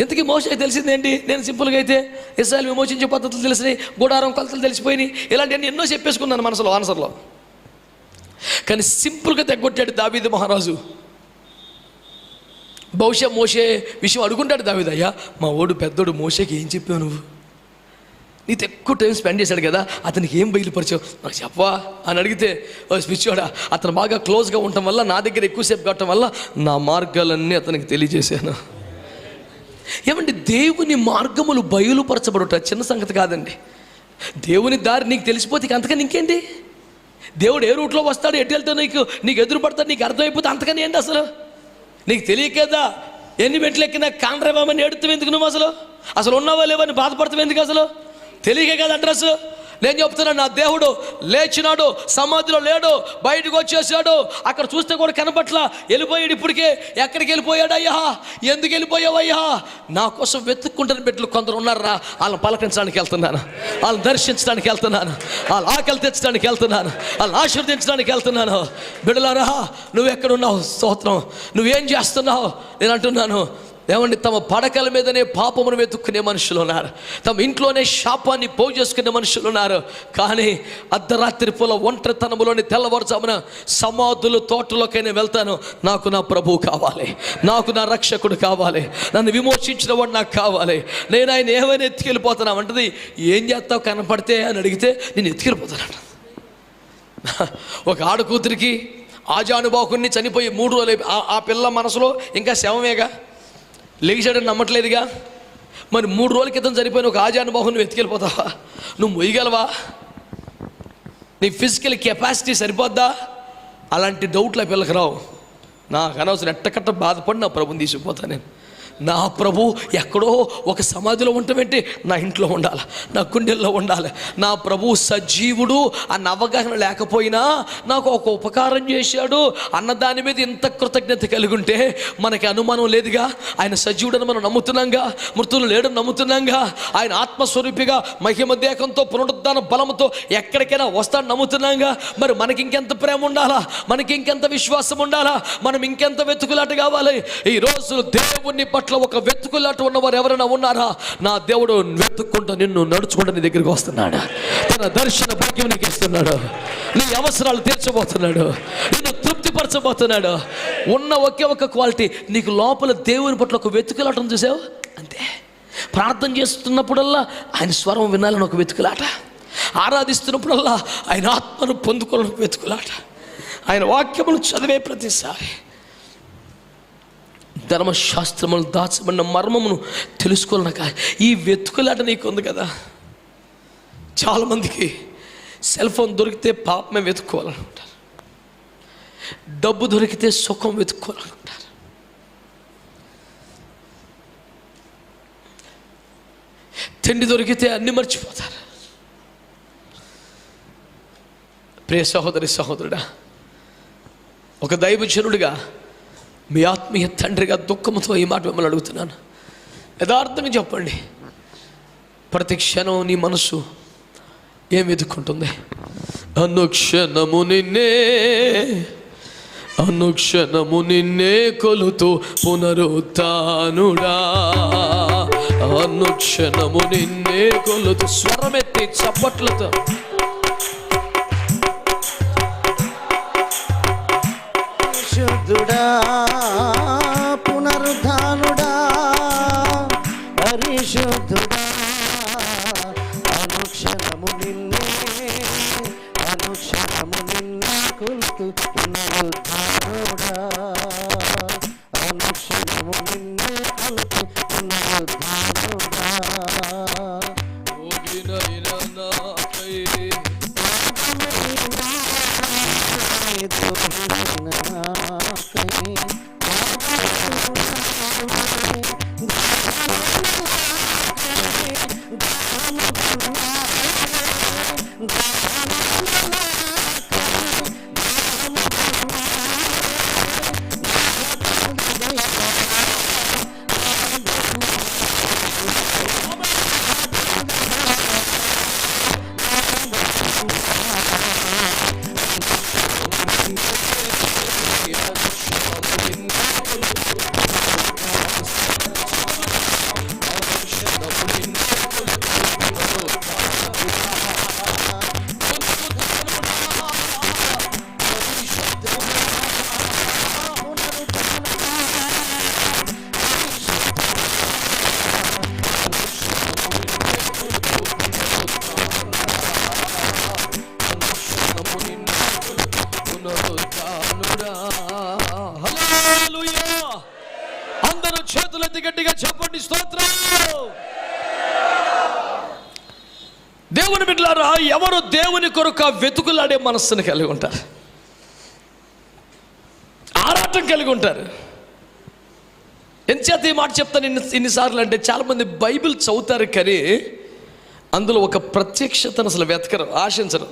Speaker 1: ఇంతకీ మోషేకి తెలిసింది ఏంటి? నేను సింపుల్గా అయితే ఇశ్రాయేలు విమోచించే పద్ధతులు తెలిసినాయి, గుడారం కొలతలు తెలిసిపోయినాయి, ఇలాంటివన్నీ ఎన్నో చెప్పేసుకున్నాను మనసులో, ఆన్సర్లో. కానీ సింపుల్గా తెగొట్టాడు దావీదు మహారాజు. బహుశా మోషే విషయం అడుగుంటాడు దావీదు, అయ్యా మా ఓడు పెద్దోడు మోషేకి ఏం చెప్పావు నువ్వు? నీతో ఎక్కువ టైం స్పెండ్ చేశాడు కదా, అతనికి ఏం బయలుపరిచావు నాకు చెప్పవా అని అడిగితే, ఓ స్పిరిచువల్గా అతను బాగా క్లోజ్గా ఉండటం వల్ల, నా దగ్గర ఎక్కువసేపు కావటం వల్ల నా మార్గాలన్నీ అతనికి తెలియజేశాను. ఏమంటే దేవుని మార్గములు బయలుపరచబడుట చిన్న సంగతి కాదండి. దేవుని దారి నీకు తెలిసిపోతే అంతకని ఇంకేంటి? దేవుడు ఏ రూట్లో వస్తాడు, ఎటు వెళ్తాడు నీకు ఎదురు పడతాడు నీకు అర్థమైపోతే అంతకని ఏంటి? నీకు తెలియకేదా ఎన్ని మెట్లు ఎక్కినా కాండ్రబామని ఏడుతావు ఎందుకు? నువ్వు అసలు ఉన్నావా లేవని బాధపడతావు ఎందుకు? తెలియకే కదా అడ్రస్. నేను చెప్తున్నాను, నా దేవుడు లేచినాడు, సమాధిలో లేడు, బయటకు వచ్చేసాడు. అక్కడ చూస్తే కూడా కనపట్ల, వెళ్ళిపోయాడు. ఇప్పటికే ఎక్కడికి వెళ్ళిపోయాడు? అయ్యా ఎందుకు వెళ్ళిపోయావు అయ్యా? నా కోసం వెతుక్కుంటున్న బిడ్డలు కొందరు ఉన్నారా, వాళ్ళని పలకరించడానికి వెళ్తున్నాను, వాళ్ళని దర్శించడానికి వెళ్తున్నాను, వాళ్ళ ఆకలి తెచ్చడానికి వెళ్తున్నాను, వాళ్ళని ఆశీర్వదించడానికి వెళ్తున్నాను. బిడ్డలారా, నువ్వెక్కడున్నావు? స్తోత్రం. నువ్వేం చేస్తున్నావు? నేను అంటున్నాను, ఏమండి, తమ పడకల మీదనే పాపమును వెతుక్కునే మనుషులు ఉన్నారు, తమ ఇంట్లోనే శాపాన్ని పోగు చేసుకునే మనుషులు ఉన్నారు. కానీ అర్ధరాత్రి పూల ఒంటరితనములోని తెల్లవారుజామున సమాధుల తోటలోకైనా వెళ్తాను. నాకు నా ప్రభువు కావాలి, నాకు నా రక్షకుడు కావాలి, నన్ను విమోచించిన వాడు నాకు కావాలి. నేను ఆయన ఏమైనా ఎత్తుకెళ్ళిపోతున్నాను అంటది. ఏం చేస్తావు కనపడితే అని అడిగితే, నేను ఎత్తుకెళ్ళిపోతాను. ఒక ఆడకూతురికి ఆజానుబాహుని చనిపోయి 3 రోజులు, ఆ పిల్ల మనసులో ఇంకా శవమేగా, లేచాడని నమ్మట్లేదుగా. మరి 3 రోజుల క్రితం చనిపోయిన ఒక ఆజానుబాహుని నువ్వు ఎత్తుకెళ్ళిపోతావా? నువ్వు మొయ్యగలవా? నీ ఫిజికల్ కెపాసిటీ సరిపోద్దా? అలాంటి డౌట్లు ఆ పిల్లకి రావు. నాకు అనవసరం, ఎట్టకట్ట బాధపడి నా ప్రభుని తీసుకుపోతాను నేను. నా ప్రభు ఎక్కడో ఒక సమాధిలో ఉండటమేంటి? నా ఇంట్లో ఉండాలి, నా గుండెల్లో ఉండాలి. నా ప్రభు సజీవుడు అన్న అవగాహన లేకపోయినా నాకు ఒక ఉపకారం చేశాడు అన్న దాని మీద ఇంత కృతజ్ఞత కలిగి ఉంటే మనకి అనుమానం లేదుగా. ఆయన సజీవుడని మనం నమ్ముతున్నాంగా, మృతులు లేడని నమ్ముతున్నాంగా, ఆయన ఆత్మస్వరూపిగా మహిమ దేహంతో పునరుద్ధాన బలంతో ఎక్కడికైనా వస్తాడని నమ్ముతున్నాంగా. మరి మనకి ఇంకెంత ప్రేమ ఉండాలా, మనకి ఇంకెంత విశ్వాసం ఉండాలా, మనం ఇంకెంత వెతుకులాట కావాలి. ఈరోజు దేవుని పట్ల ఒక వెతుకులాట ఉన్నవారు ఎవరైనా ఉన్నారా? నా దేవుడు వెతుక్కుంటూ నిన్ను నడుచుకుంటూ నీ దగ్గరికి వస్తున్నాడు, తన దర్శన భాగ్యం నీకు ఇస్తున్నాడు, నీ అవసరాలు తీర్చబోతున్నాడు, నిన్ను తృప్తిపరచబోతున్నాడు. ఉన్న ఒకే ఒక క్వాలిటీ, నీకు లోపల దేవుని పట్ల ఒక వెతుకులాటను చూసావు అంతే. ప్రార్థన చేస్తున్నప్పుడల్లా ఆయన స్వరం వినాలని ఒక వెతుకులాట, ఆరాధిస్తున్నప్పుడల్లా ఆయన ఆత్మను పొందుకోవాలని ఒక వెతుకులాట, ఆయన వాక్యములు చదివే ప్రతిసారి ధర్మశాస్త్రములు దాచబడిన మర్మమును తెలుసుకోవాలన్నాక ఈ వెతుకులాట నీకు ఉంది కదా. చాలామందికి సెల్ ఫోన్ దొరికితే పాపమే వెతుక్కోవాలనుకుంటారు, డబ్బు దొరికితే సుఖం వెతుక్కోవాలనుకుంటారు, తిండి దొరికితే అన్ని మర్చిపోతారు. ప్రియ సహోదరి సహోదరుడా, ఒక దైవజనుడిగా, మీ ఆత్మీయ తండ్రిగా దుఃఖంతో ఈ మాట మిమ్మల్ని అడుగుతున్నాను. యథార్థంగా చెప్పండి, ప్రతి క్షణం నీ మనసు ఏం వెతుక్కుంటుంది? అనుక్షణము నిన్నే, అనుక్షణము నిన్నే కొలుతూ పునరుత్థానుడా, అనుక్షణము నిన్నే కొలుతూ. స్వరమెత్తి చప్పట్లతో
Speaker 2: పరిశుద్ధుడా, పునరుద్ధానుడా, పరిశుద్ధుడా, అనుక్షణము నిన్నే, అనుక్షణము నిన్నే కొలుతూ పునరుద్ధానుడా, అనుక్షణము నిన్నే కొలుతూ పునరుద్ధానుడా.
Speaker 1: గనుడా. హల్లెలూయా. అందరూ చేతులెత్తి గట్టిగా చెప్పండి స్తోత్రం. దేవుని బిడ్డలారా, ఎవరు దేవుని కొరకు వెతుకులాడే మనస్సును కలిగి ఉంటారు, ఆరాటం కలిగి ఉంటారు. ఎంచేత ఈ మాట చెప్తాను ఇన్నిసార్లు అంటే, చాలామంది బైబిల్ చదువుతారు కానీ అందులో ఒక ప్రత్యక్షతను అసలు వెతకరు, ఆశించరు,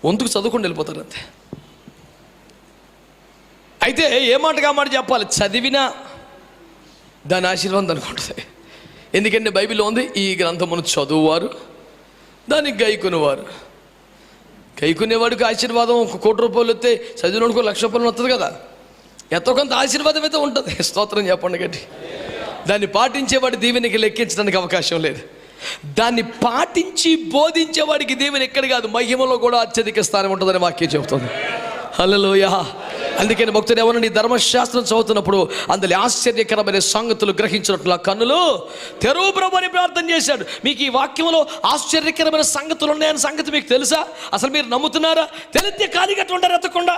Speaker 1: వంతుకు చదువుకొని వెళ్ళిపోతారు అంతే. అయితే ఏ మాటగా మాట చెప్పాలి, చదివినా దాని ఆశీర్వాదం అనుకుంటుంది. ఎందుకంటే బైబిల్లో ఉంది, ఈ గ్రంథమును చదువువారు దానికి గైకొనేవారు. గైకొనేవాడికి ఆశీర్వాదం 1 కోటి రూపాయలు వస్తే చదివినోడికి 1 లక్ష రూపాయలు వస్తుంది కదా. ఎంతో కొంత ఆశీర్వాదం అయితే ఉంటుంది. స్తోత్రం చెప్పండి గట్టి. దాన్ని పాటించేవాడి దీవెనికి లెక్కించడానికి అవకాశం లేదు. దాన్ని పాటించి బోధించేవాడికి దీవెన ఎక్కడ కాదు, మహిమలో కూడా అత్యధిక స్థానం ఉంటుందని వాక్యం చెబుతుంది. హల్లెలూయా. అందుకని భక్తుడు ఎవరైనా ధర్మశాస్త్రం చదువుతున్నప్పుడు అందులో ఆశ్చర్యకరమైన సంగతులు గ్రహించినట్లు కన్నులు తెరువు ప్రభు అని ప్రార్థన చేశాడు. మీకు ఈ వాక్యంలో ఆశ్చర్యకరమైన సంగతులు ఉన్నాయన్న సంగతి మీకు తెలుసా? అసలు మీరు నమ్ముతున్నారా? తెలిస్తే ఖాళీ కట్టి ఉంటారు ఎత్తకుండా.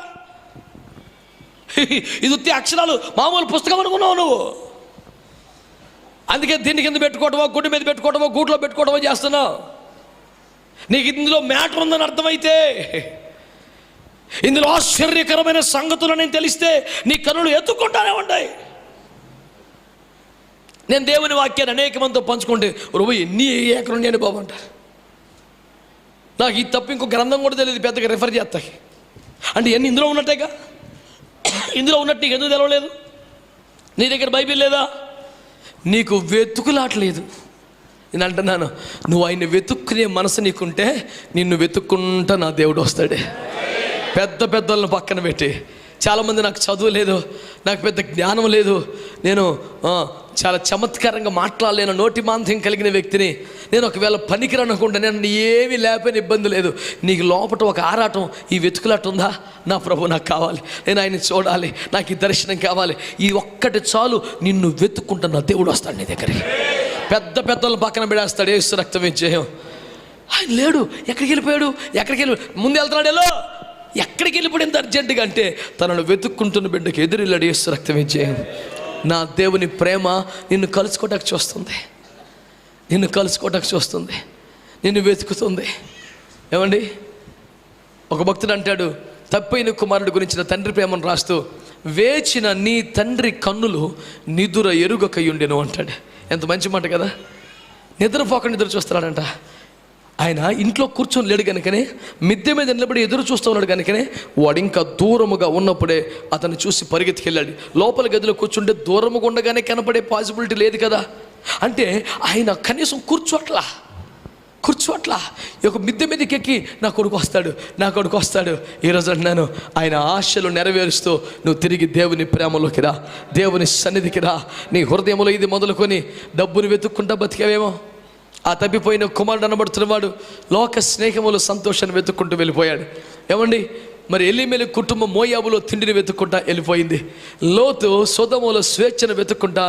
Speaker 1: ఇది ఉత్తి అక్షరాలు, మామూలు పుస్తకం అనుకున్నావు నువ్వు. అందుకే దీన్ని కింద పెట్టుకోవటమో, గుడ్డి మీద పెట్టుకోవటమో, గూట్లో పెట్టుకోవటమో చేస్తున్నావు. నీకు ఇందులో మ్యాటర్ ఉందని అర్థమైతే, ఇందులో ఆశ్చర్యకరమైన సంగతులని తెలిస్తే నీ కన్నులు ఎత్తుకుంటానే ఉంటాయి. నేను దేవుని వాక్యాన్ని అనేక మందితో పంచుకుంటే, రోజు ఎన్ని ఎకరం నేను బాబు అంటారు. నాకు ఇది తప్ప ఇంకో గ్రంథం కూడా తెలియదు, పెద్దగా రిఫర్ చేస్తాయి అంటే ఎన్ని ఇందులో ఉన్నట్టేగా. ఇందులో ఉన్నట్టు నీకు ఎందుకు తెలవలేదు? నీ దగ్గర బైబిల్ లేదా? నీకు వెతుకులాట్లేదు. నేను అంటున్నాను, నువ్వు ఆయన వెతుక్కునే మనసు నీకుంటే నిన్ను వెతుక్కుంటా నా దేవుడు వస్తాడే. పెద్ద పెద్దలను పక్కన పెట్టి, చాలామంది నాకు చదువు లేదు, నాకు పెద్ద జ్ఞానం లేదు, నేను చాలా చమత్కారంగా మాట్లాడలేను, నోటి మాంద్యం కలిగిన వ్యక్తిని, నేను ఒకవేళ పనికిరనుకుంటా, నేను ఏమీ లేకపోయిన ఇబ్బంది లేదు. నీకు లోపల ఒక ఆరాటం, ఈ వెతుకులాట ఉందా? నా ప్రభు నాకు కావాలి, నేను ఆయన్ని చూడాలి, నాకు ఈ దర్శనం కావాలి. ఈ ఒక్కటి చాలు, నిన్ను వెతుక్కుంటా నా దేవుడు వస్తాడు నీ దగ్గరికి. పెద్ద పెద్దలను పక్కన పెడేస్తాడు. యేసు రక్తం ఇచ్చేయం. ఆయన లేడు, ఎక్కడికి వెళ్ళిపోయాడు? ముందు వెళ్తున్నాడు, ఎలా ఎక్కడికి వెళ్ళిపోయాడు ఇంత అర్జెంటుగా అంటే, తనను వెతుక్కుంటున్న బిడ్డకి ఎదురెళ్ళాడు. యేసు రక్తం ఇచ్చేయం. నా దేవుని ప్రేమ నిన్ను కలుసుకోవటానికి చూస్తుంది, నిన్ను కలుసుకోవటానికి చూస్తుంది, నిన్ను వెతుకుతుంది. ఏమండి, ఒక భక్తుడు అంటాడు, తప్పైన కుమారుడు గురించిన తండ్రి ప్రేమను రాస్తూ, వేచిన నీ తండ్రి కన్నులు నిదుర ఎరుగకయుండెను అంటాడు. ఎంత మంచి మాట కదా. నిద్రపోకుండా నిద్ర చూస్తున్నాడంట. ఆయన ఇంట్లో కూర్చొని లేడు కనుకనే, మిద్దె మీద నిలబడి ఎదురు చూస్తూ ఉన్నాడు కనుకనే, వాడు ఇంకా దూరముగా ఉన్నప్పుడే అతను చూసి పరిగెత్తికెళ్ళాడు. లోపల గదిలో కూర్చుంటే దూరముగా ఉండగానే కనపడే పాసిబిలిటీ లేదు కదా. అంటే ఆయన కనీసం కూర్చోట్లా. ఈ యొక్క మిద్దె మీదకి ఎక్కి నా కొడుకు వస్తాడు. ఈరోజు అంటున్నాను, ఆయన ఆశలు నెరవేరుస్తూ నువ్వు తిరిగి దేవుని ప్రేమలోకి రా, దేవుని సన్నిధికి రా. నీ హృదయంలో ఇది మొదలుకొని డబ్బును వెతుక్కుంటా బతికేవేమో. ఆ తప్పిపోయిన కుమారుడు అనబడుతున్నవాడు లోక స్నేహములు సంతోషాన్ని వెతుక్కుంటూ వెళ్ళిపోయాడు. ఏమండి, మరి ఎలీమెలెకు కుటుంబం మోయాబులో తిండిని వెతుక్కుంటా వెళ్ళిపోయింది. లోతు సొదొమలో స్వేచ్ఛను వెతుక్కుంటా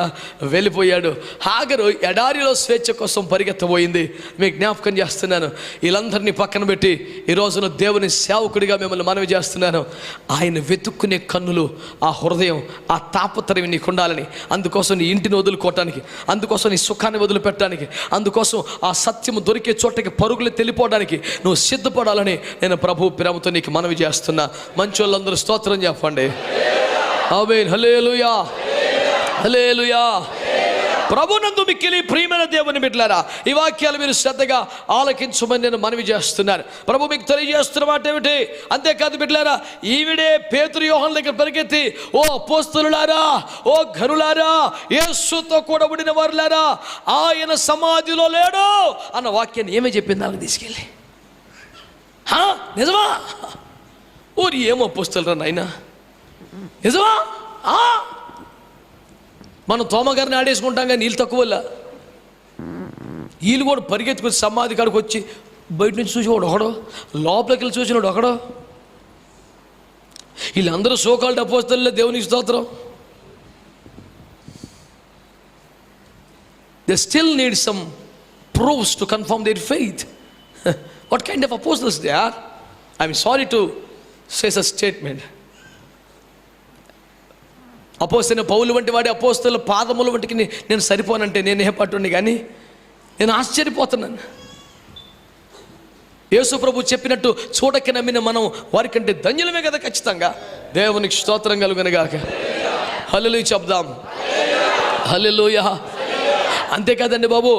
Speaker 1: వెళ్ళిపోయాడు. హాగరు ఎడారిలో స్వేచ్ఛ కోసం పరిగెత్తబోయింది. మీకు జ్ఞాపకం చేస్తున్నాను, వీళ్ళందరినీ పక్కన పెట్టి ఈ రోజున దేవుని సేవకుడిగా మిమ్మల్ని మనవి చేస్తున్నాను. ఆయన వెతుక్కునే కన్నులు, ఆ హృదయం, ఆ తాపత్రయం నీకు ఉండాలని, అందుకోసం నీ ఇంటిని వదులుకోవటానికి, అందుకోసం నీ సుఖాన్ని వదిలిపెట్టడానికి, అందుకోసం ఆ సత్యము దొరికే చోటకి పరుగులు తెలిపోవడానికి నువ్వు సిద్ధపడాలని నేను ప్రభు ప్రేమతో నీకు మనవి చేస్తున్నాను. మంచి వాళ్ళందరూ స్తోత్రం చెప్పండి. ఆమేన్. హల్లెలూయా, హల్లెలూయా. ప్రభునందు మిక్కిలి ప్రియమైన దేవుని బిడ్డలారా, ఈ వాక్యాలు మీరు శ్రద్ధగా ఆలకించమని నేను మనవి చేస్తున్నాను. ప్రభు మీకు తెలియజేస్తున్న మాట ఏమిటి? అంతేకాదు బిడ్డలారా, ఈవిడే పేతురు యోహాను దగ్గర పరిగెత్తి, ఓ అపోస్తలులారా, ఓ ఘనులారా, యేసుతో కూడా ఉండిన వారులారా, ఆయన సమాధిలో లేడు అన్న వాక్యాన్ని ఏమీ చెప్పింది వాళ్ళని తీసుకెళ్ళి. నిజమా? ఓరి ఏమో అపోస్తలురా నాయనా, నిజమా? మనం తోమగారిని ఆడేసుకుంటాం కానీ నీళ్ళు తక్కువ వల్ల వీళ్ళు కూడా పరిగెత్తుకుని సమాధి కాడికి వచ్చి బయట నుంచి చూసేవాడు ఒకడో, లోపలికి వెళ్ళి చూసినాడు ఒకడో. వీళ్ళందరూ సోకాల్డ్ అపోస్తలులే. దేవునికి స్తోత్రం. They still need some proofs to confirm their faith. What kind of apostles they are? I'm sorry to say such statement. అపోస్తలుడైన పౌలు వంటి వాడి అపోస్తలుల పాదముల వంటికి నేను సరిపోనంటే నేను ఏ పట్టుండి, కానీ నేను ఆశ్చర్యపోతున్నాను. యేసు ప్రభు చెప్పినట్టు చూడక నమ్మిన మనం వారికంటే ధన్యులమే కదా ఖచ్చితంగా. దేవునికి స్తోత్రం కలుగునుగాక. హల్లెలూయా చెప్దాం. హల్లెలూయా. అంతేకాదండి బాబు,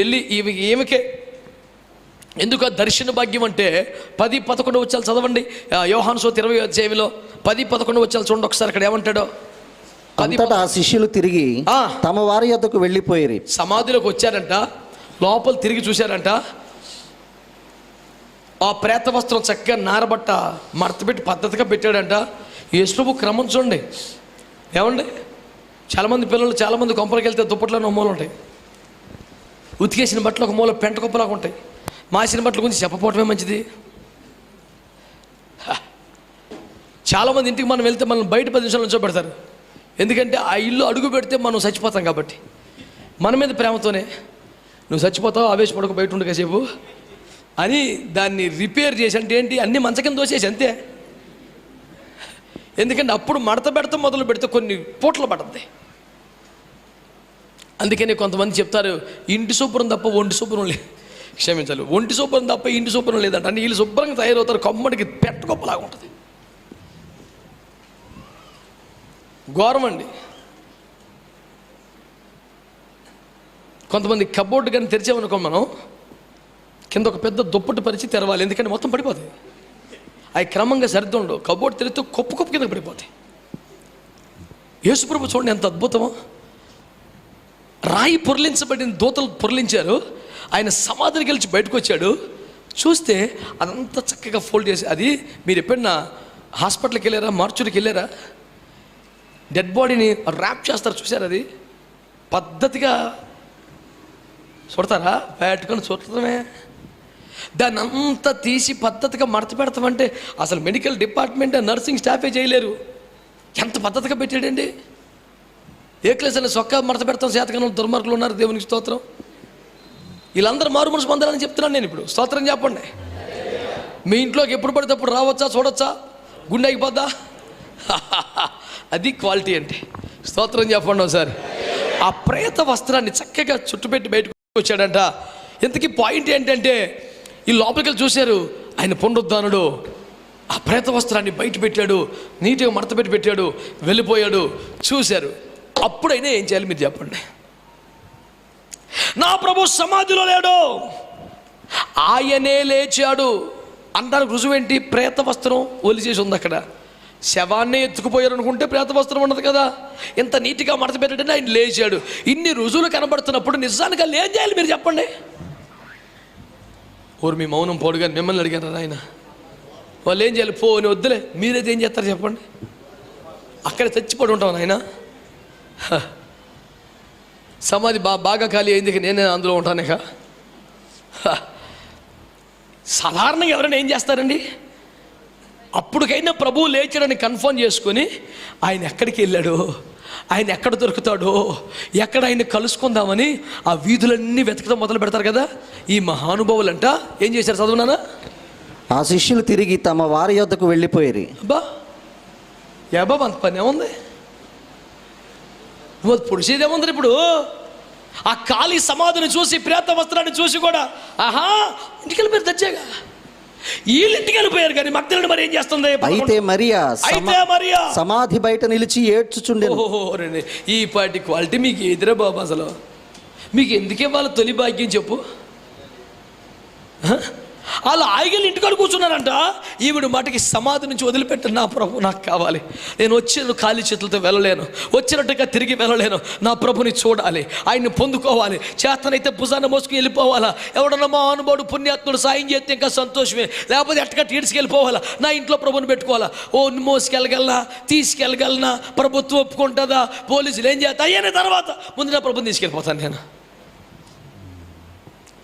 Speaker 1: వెళ్ళి ఈమెకే ఎందుకు ఆ దర్శన భాగ్యం అంటే 10-11 వచ్చాలు చదవండి. యోహాను సువార్త 20వ అధ్యాయంలో 10-11 వచ్చాలు చూడండి ఒకసారి. అక్కడ ఏమంటాడో,
Speaker 2: అంతటా ఆ శిష్యులు తిరిగి తమ వారి యొద్దకు వెళ్ళిపోయిరి.
Speaker 1: సమాధిలోకి వచ్చారంట, లోపల తిరిగి చూశారంట. ఆ ప్రేత వస్త్రం చక్కగా నారబట్ట మడతపెట్టి పద్ధతిగా పెట్టాడంట. యేసు ప్రభు క్రమం చూడండి. ఏమండి, చాలామంది పిల్లలు చాలామంది కొంపలకి వెళ్తే దుప్పట్లో ఒక మూల ఉంటాయి, ఉతికేసిన బట్టలు ఒక మూల పెంట కుప్పలాగా ఉంటాయి. మాసిన బట్టల గురించి చెప్పపోవటమే మంచిది. చాలామంది ఇంటికి మనం వెళ్తే మనం బయట 10 నిమిషాలు నుంచోబెడతారు. ఎందుకంటే ఆ ఇల్లు అడుగు పెడితే మనం చచ్చిపోతాం కాబట్టి. మన మీద ప్రేమతోనే నువ్వు చచ్చిపోతావు, ఆవేశపడకు, బయట ఉండు కాసేపు అని దాన్ని రిపేర్ చేసి, అంటే ఏంటి, అన్ని మంచ కింద దోసేసి అంతే. ఎందుకంటే అప్పుడు మడత పెడతాం మొదలు పెడితే కొన్ని పూటలు పడుతుంది. అందుకని కొంతమంది చెప్తారు, ఇంటి శుభ్రం తప్ప ఒంటి శుభ్రం లేదు. క్షమించాలి, ఒంటి శుభ్రం తప్ప ఇంటి శుభ్రం లేదంట. అంటే వీళ్ళు శుభ్రంగా తయారవుతారు, కొమ్మడికి పెట్టగొప్పలాగా ఉంటుంది. ఘోరం అండి. కొంతమంది కబోర్డు కానీ తెరిచామనుకో, మనం కింద ఒక పెద్ద దుప్పటి పరిచి తెరవాలి, ఎందుకంటే మొత్తం పడిపోతాయి. అవి క్రమంగా సరిద్దండు. కబోర్డు తెరిస్తే కొప్పు కింద పడిపోతాయి. యేసుప్రభు చూడండి ఎంత అద్భుతమో. రాయి పొరలించబడిన దూతలు పొరలించారు. ఆయన సమాధిని గెలిచి బయటకు వచ్చాడు. చూస్తే అదంతా చక్కగా ఫోల్డ్ చేసి, అది మీరు ఎప్పుడన్నా హాస్పిటల్కి వెళ్ళారా, మార్చురికి వెళ్ళారా, డెడ్ బాడీని ర్యాప్ చేస్తారు చూసారు, అది పద్ధతిగా చూడతారా, పెట్టుకొని చూడటమే. దాన్ని అంతా తీసి పద్ధతిగా మడత పెడతామంటే అసలు మెడికల్ డిపార్ట్మెంట్ నర్సింగ్ స్టాఫే చేయలేరు. ఎంత పద్ధతిగా పెట్టాడండి. ఏ క్లాస్ అని సొక్కా మడత పెడతాం చేతకన్నా దుర్మార్గులు ఉన్నారు. దేవునికి స్తోత్రం. వీళ్ళందరూ మారు మనసు పొందాలని చెప్తున్నాను నేను ఇప్పుడు. స్తోత్రం చెప్పండి. మీ ఇంట్లోకి ఎప్పుడు పడితే అప్పుడు రావచ్చా, చూడొచ్చా, గుండె అయిపోద్దా? అది క్వాలిటీ అంటే. స్తోత్రం చెప్పండి ఒకసారి. ఆ ప్రేత వస్త్రాన్ని చక్కగా చుట్టుపెట్టి బయటకు వచ్చాడంట. ఇంతకీ పాయింట్ ఏంటంటే, ఈ లోపలికి వెళ్ళి చూశారు, ఆయన పునరుద్ధానుడు. ఆ ప్రేత వస్త్రాన్ని బయట పెట్టాడు, నీట్గా మడత పెట్టి పెట్టాడు, వెళ్ళిపోయాడు. చూశారు. అప్పుడైనా ఏం చేయాలి మీరు చెప్పండి. నా ప్రభు సమాధిలో లేడు, ఆయనే లేచాడు అంటానికి రుజువేంటి? ప్రేత వస్త్రం ఒలిచేసి ఉంది అక్కడ. శవాన్నే ఎత్తుకుపోయారు అనుకుంటే ప్రేత వస్త్రం ఉండదు కదా. ఇంత నీట్గా మడత పెట్టాడంటే ఆయన లేచాడు. ఇన్ని రుజువులు కనబడుతున్నప్పుడు నిజానికి వాళ్ళు ఏం చేయాలి మీరు చెప్పండి. ఊరు మీ మౌనం పోడుగా మిమ్మల్ని అడిగారు ఆయన. వాళ్ళు ఏం చేయాలి? పోని వద్దులే, మీరైతే ఏం చేస్తారు చెప్పండి. అక్కడ చచ్చిపోయి ఉంటాం ఆయన. సమాధి బాగా ఖాళీ అయింది, నేనే అందులో ఉంటానేక. సాధారణంగా ఎవరైనా ఏం చేస్తారండి? అప్పటికైనా ప్రభువు లేచాడని కన్ఫర్మ్ చేసుకొని ఆయన ఎక్కడికి వెళ్ళాడో, ఆయన ఎక్కడ దొరుకుతాడో, ఎక్కడ ఆయన కలుసుకుందామని ఆ వీధులన్నీ వెతకడం మొదలు పెడతారు కదా. ఈ మహానుభావులంట ఏం చేశారు చదువునానా?
Speaker 2: ఆ శిష్యులు తిరిగి తమ వారి యొద్దకు వెళ్ళిపోయారు.
Speaker 1: బాబా అంత పని ఏముంది? నువ్వు పొడిచేదేముంది ఇప్పుడు? ఆ ఖాళీ సమాధిని చూసి, ప్రేత వస్త్రాన్ని చూసి కూడా ఆహా ఇంటికి వెళ్ళిపోయారు తెచ్చాగా. వీళ్ళింటికి వెళ్ళిపోయారు కానీ మగ్దలేనే మరి ఏం చేస్తుంది?
Speaker 2: అయితే మరియా సమాధి బయట నిలిచి ఏడ్చుచుండెను.
Speaker 1: ఓహో, ఈ పాటి క్వాలిటీ మీకు ఎదురా బాబు. అసలు మీకు ఎందుకే వాళ్ళ తొలి భాగ్యం చెప్పు. వాళ్ళు ఆయిగలు ఇంటికాడ కూర్చున్నారంట. ఈవిడ మాటకి సమాధి నుంచి వదిలిపెట్టి, నా ప్రభు నాకు కావాలి, నేను వచ్చిన ఖాళీ చేతులతో వెళ్ళలేను, వచ్చినట్టుగా తిరిగి వెళ్ళలేను, నా ప్రభుని చూడాలి, ఆయన్ని పొందుకోవాలి, చేతనైతే భుజాన్ని మోసుకుని వెళ్ళిపోవాలా. ఎవడన్నా మా అనుభవుడు పుణ్యాత్ముడు సాయం చేస్తే ఇంకా సంతోషమే, లేకపోతే ఎట్టగా తీసుకెళ్ళిపోవాలా, నా ఇంట్లో ప్రభుని పెట్టుకోవాలా. ఓ మోసుకెళ్ళగలనా, తీసుకెళ్ళగలనా, ప్రభుత్వం ఒప్పుకుంటుందా, పోలీసులు ఏం చేస్తా అయ్యానే తర్వాత ముందు నా ప్రభుని తీసుకెళ్ళిపోతాను నేను.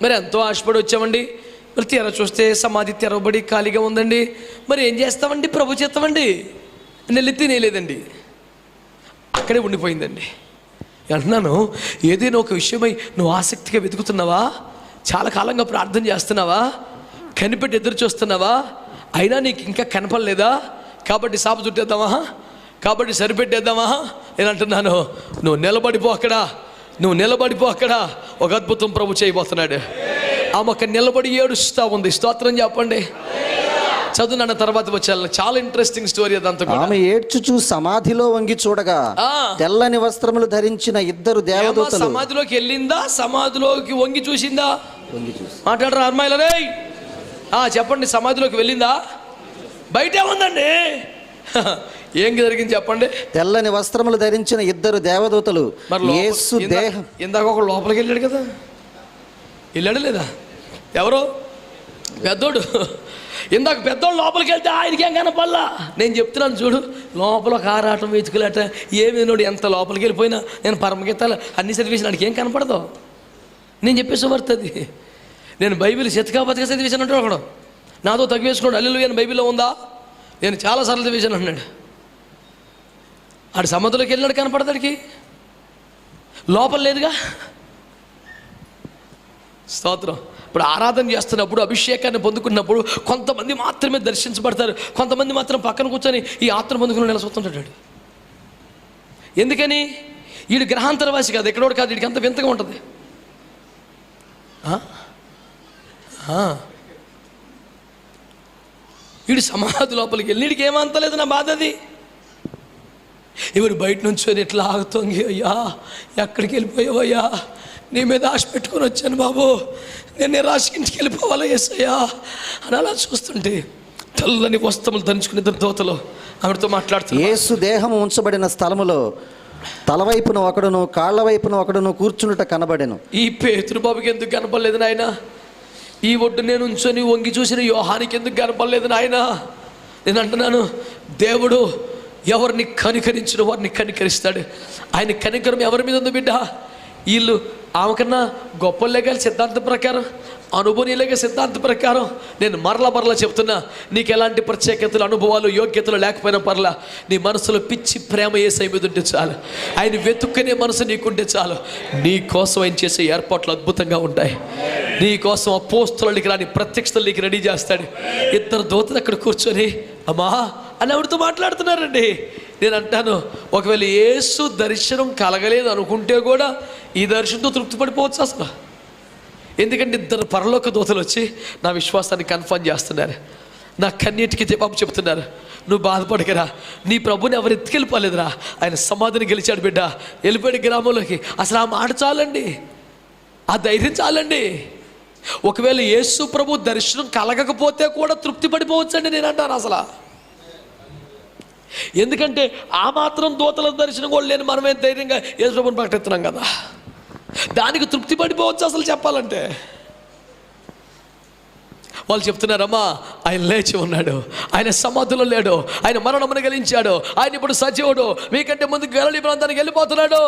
Speaker 1: మరి ఎంతో ఆశపడి వచ్చామండి, మరి తెర చూస్తే సమాధి తెరవబడి ఖాళీగా ఉందండి. మరి ఏం చేస్తామండి? ప్రభు చేస్తామండి. నెల్లి తినేలేదండి, అక్కడే ఉండిపోయిందండి. అంటున్నాను, ఏదైనా ఒక విషయమై నువ్వు ఆసక్తిగా వెతుకుతున్నావా, చాలా కాలంగా ప్రార్థన చేస్తున్నావా, కనిపెట్టి ఎదురు చూస్తున్నావా, అయినా నీకు ఇంకా కనపడలేదా? కాబట్టి సాపు చుట్టేద్దామా, కాబట్టి సరిపెట్టేద్దామా నేను అంటున్నాను. నువ్వు నిలబడిపో అక్కడ, ఒక అద్భుతం ప్రభు చేయబోతున్నాడు. ఆమె అక్కడ నిలబడి ఏడుస్తూ ఉంది. స్తోత్రం చెప్పండి. చదువు నాన్న, తర్వాత వచ్చాను. చాలా ఇంట్రెస్టింగ్ స్టోరీ అదంతా.
Speaker 2: ఆమె ఏడ్చుచూ సమాధిలో వంగి చూడగా తెల్లని వస్త్రములు ధరించిన ఇద్దరు దేవదూతలు.
Speaker 1: సమాధిలోకి వెళ్ళిందా? సమాధిలోకి వంగి చూసిందా? మాట్లాడరా అమ్మాయిలరే? చెప్పండి. సమాధిలోకి వెళ్ళిందా? బయటే ఉందండి. ఏం జరిగింది చెప్పండి.
Speaker 2: తెల్లని వస్త్రములు ధరించిన ఇద్దరు దేవదూతలు యేసు దేహం.
Speaker 1: ఇందాక ఒక లోపలికి వెళ్ళాడు కదా, వెళ్ళాడు లేదా? ఎవరో పెద్దోడు. ఇందాక పెద్దోడు లోపలికి వెళ్తే ఆయనకి ఏం కనపల్లా. నేను చెప్తున్నాను చూడు, లోపల ఒక ఆరాటం వెతుకులాట ఏమి నోడు. ఎంత లోపలికి వెళ్ళిపోయినా నేను పరమగీతాలు అన్ని చదివేసిన వాడికి ఏం కనపడదు. నేను చెప్పేసి పడుతుంది. నేను బైబిల్ శతకా బతిక చదివేసాను అంటాడు ఒకడు. నాతో తగ్గివేసుకోండి హల్లెలూయా అని బైబిల్లో ఉందా? నేను చాలాసార్లు చదివేశాను అన్నాడు. ఆడు సముద్రంలోకి వెళ్ళినాడు, కనపడతాడికి లోపల లేదుగా. స్తోత్రం. ఇప్పుడు ఆరాధన చేస్తున్నప్పుడు, అభిషేకాన్ని పొందుకున్నప్పుడు కొంతమంది మాత్రమే దర్శించబడతారు, కొంతమంది మాత్రం పక్కన కూర్చొని ఈ ఆత్మ పొందుకుని నిలసొస్తుంటాడు. ఎందుకని? వీడు గ్రహాంతరవాసి కాదు, ఎక్కడోడు కాదు, వీడికి అంత వింతగా ఉంటుంది. వీడు సమాధి లోపలికి వెళ్ళి వీడికి ఏమంతలేదు. నా బాధ అది. ఇవి బయట నుంచి ఎట్లా ఆగుతోంగి, అయ్యా ఎక్కడికి వెళ్ళిపోయావయ్యా, నీ మీద ఆశ పెట్టుకొని వచ్చాను బాబు, నేను నిరాశకి ఇంటికి వెళ్ళిపోవాలా యేసయ్యా అని అలా చూస్తుంటే తెల్లని వస్త్రములు ధరించుకుని ఇద్దరు దూతలు ఆవిడతో మాట్లాడుతున్నారు.
Speaker 2: యేసు దేహం ఉంచబడిన స్థలములో తలవైపున ఒకడును కాళ్ళ వైపున ఒకడును కూర్చున్నట కనబడెను.
Speaker 1: ఈ పేతురు బాబుకి ఎందుకు కనపడలేదు నాయన? ఈ ఒడ్డు నేను ఉంచొని వంగి చూసిన యోహానికి ఎందుకు కనపడలేదు నాయన? నేను అంటున్నాను, దేవుడు ఎవరిని కనికరించిన వారిని కనికరిస్తాడు. ఆయన కనికరం ఎవరి మీద ఉంది బిడ్డ? వీళ్ళు ఆమె కన్నా గొప్పలేగా సిద్ధాంతం ప్రకారం, అనుభవనీయులుగా సిద్ధాంతం ప్రకారం నేను మరలా చెప్తున్నా, నీకు ఎలాంటి ప్రత్యేకతలు, అనుభవాలు, యోగ్యతలు లేకపోయినా పర్లా, నీ మనసులో పిచ్చి ప్రేమ యేసయ్య మీద ఉంటే చాలు. ఆయన వెతుక్కునే మనసు నీకుంటే చాలు. నీ కోసం ఆయన చేసే ఏర్పాట్లు అద్భుతంగా ఉంటాయి. నీ కోసం అపోస్తలుడికి రాని ప్రత్యక్షతలు నీకు రెడీ చేస్తాడు. ఇద్దరు దూతలు అక్కడ కూర్చొని అమ్మా అని ఆవిడతో మాట్లాడుతున్నారండి. నేను అంటాను, ఒకవేళ యేసు దర్శనం కలగలేదు అనుకుంటే కూడా ఈ దర్శనంతో తృప్తి పడిపోవచ్చు అసలు. ఎందుకంటే ఇద్దరు పరలోక దూతలు వచ్చి నా విశ్వాసాన్ని కన్ఫర్మ్ చేస్తున్నారు, నా కన్నీటికి జవాబు చెప్తున్నారు. నువ్వు బాధపడకరా, నీ ప్రభుని ఎవరు ఎత్తుకెళ్ళిపోలేదురా, ఆయన సమాధిని గెలిచాడు బిడ్డ, వెళ్ళిపోయాడు గ్రామంలోకి. అసలు ఆ మాట చాలండి, ఆ ధైర్యం చాలండి. ఒకవేళ యేసు ప్రభు దర్శనం కలగకపోతే కూడా తృప్తి పడిపోవచ్చండి నేను అంటాను అసలు. ఎందుకంటే ఆ మాత్రం దూతల దర్శనం కూడా లేని మనమే ధైర్యంగా యేసు ప్రభుని ప్రకటిస్తున్నాం కదా, దానికి తృప్తి పడిపోవచ్చు అసలు చెప్పాలంటే. వాళ్ళు చెప్తున్నారమ్మా, ఆయన లేచి ఉన్నాడు, ఆయన సమాధిలో లేడు, ఆయన మరణమును గెలించాడు, ఆయన ఇప్పుడు సజీవుడు, మీకంటే ముందు గలిలీ ప్రాంతానికి వెళ్ళిపోతున్నాడు.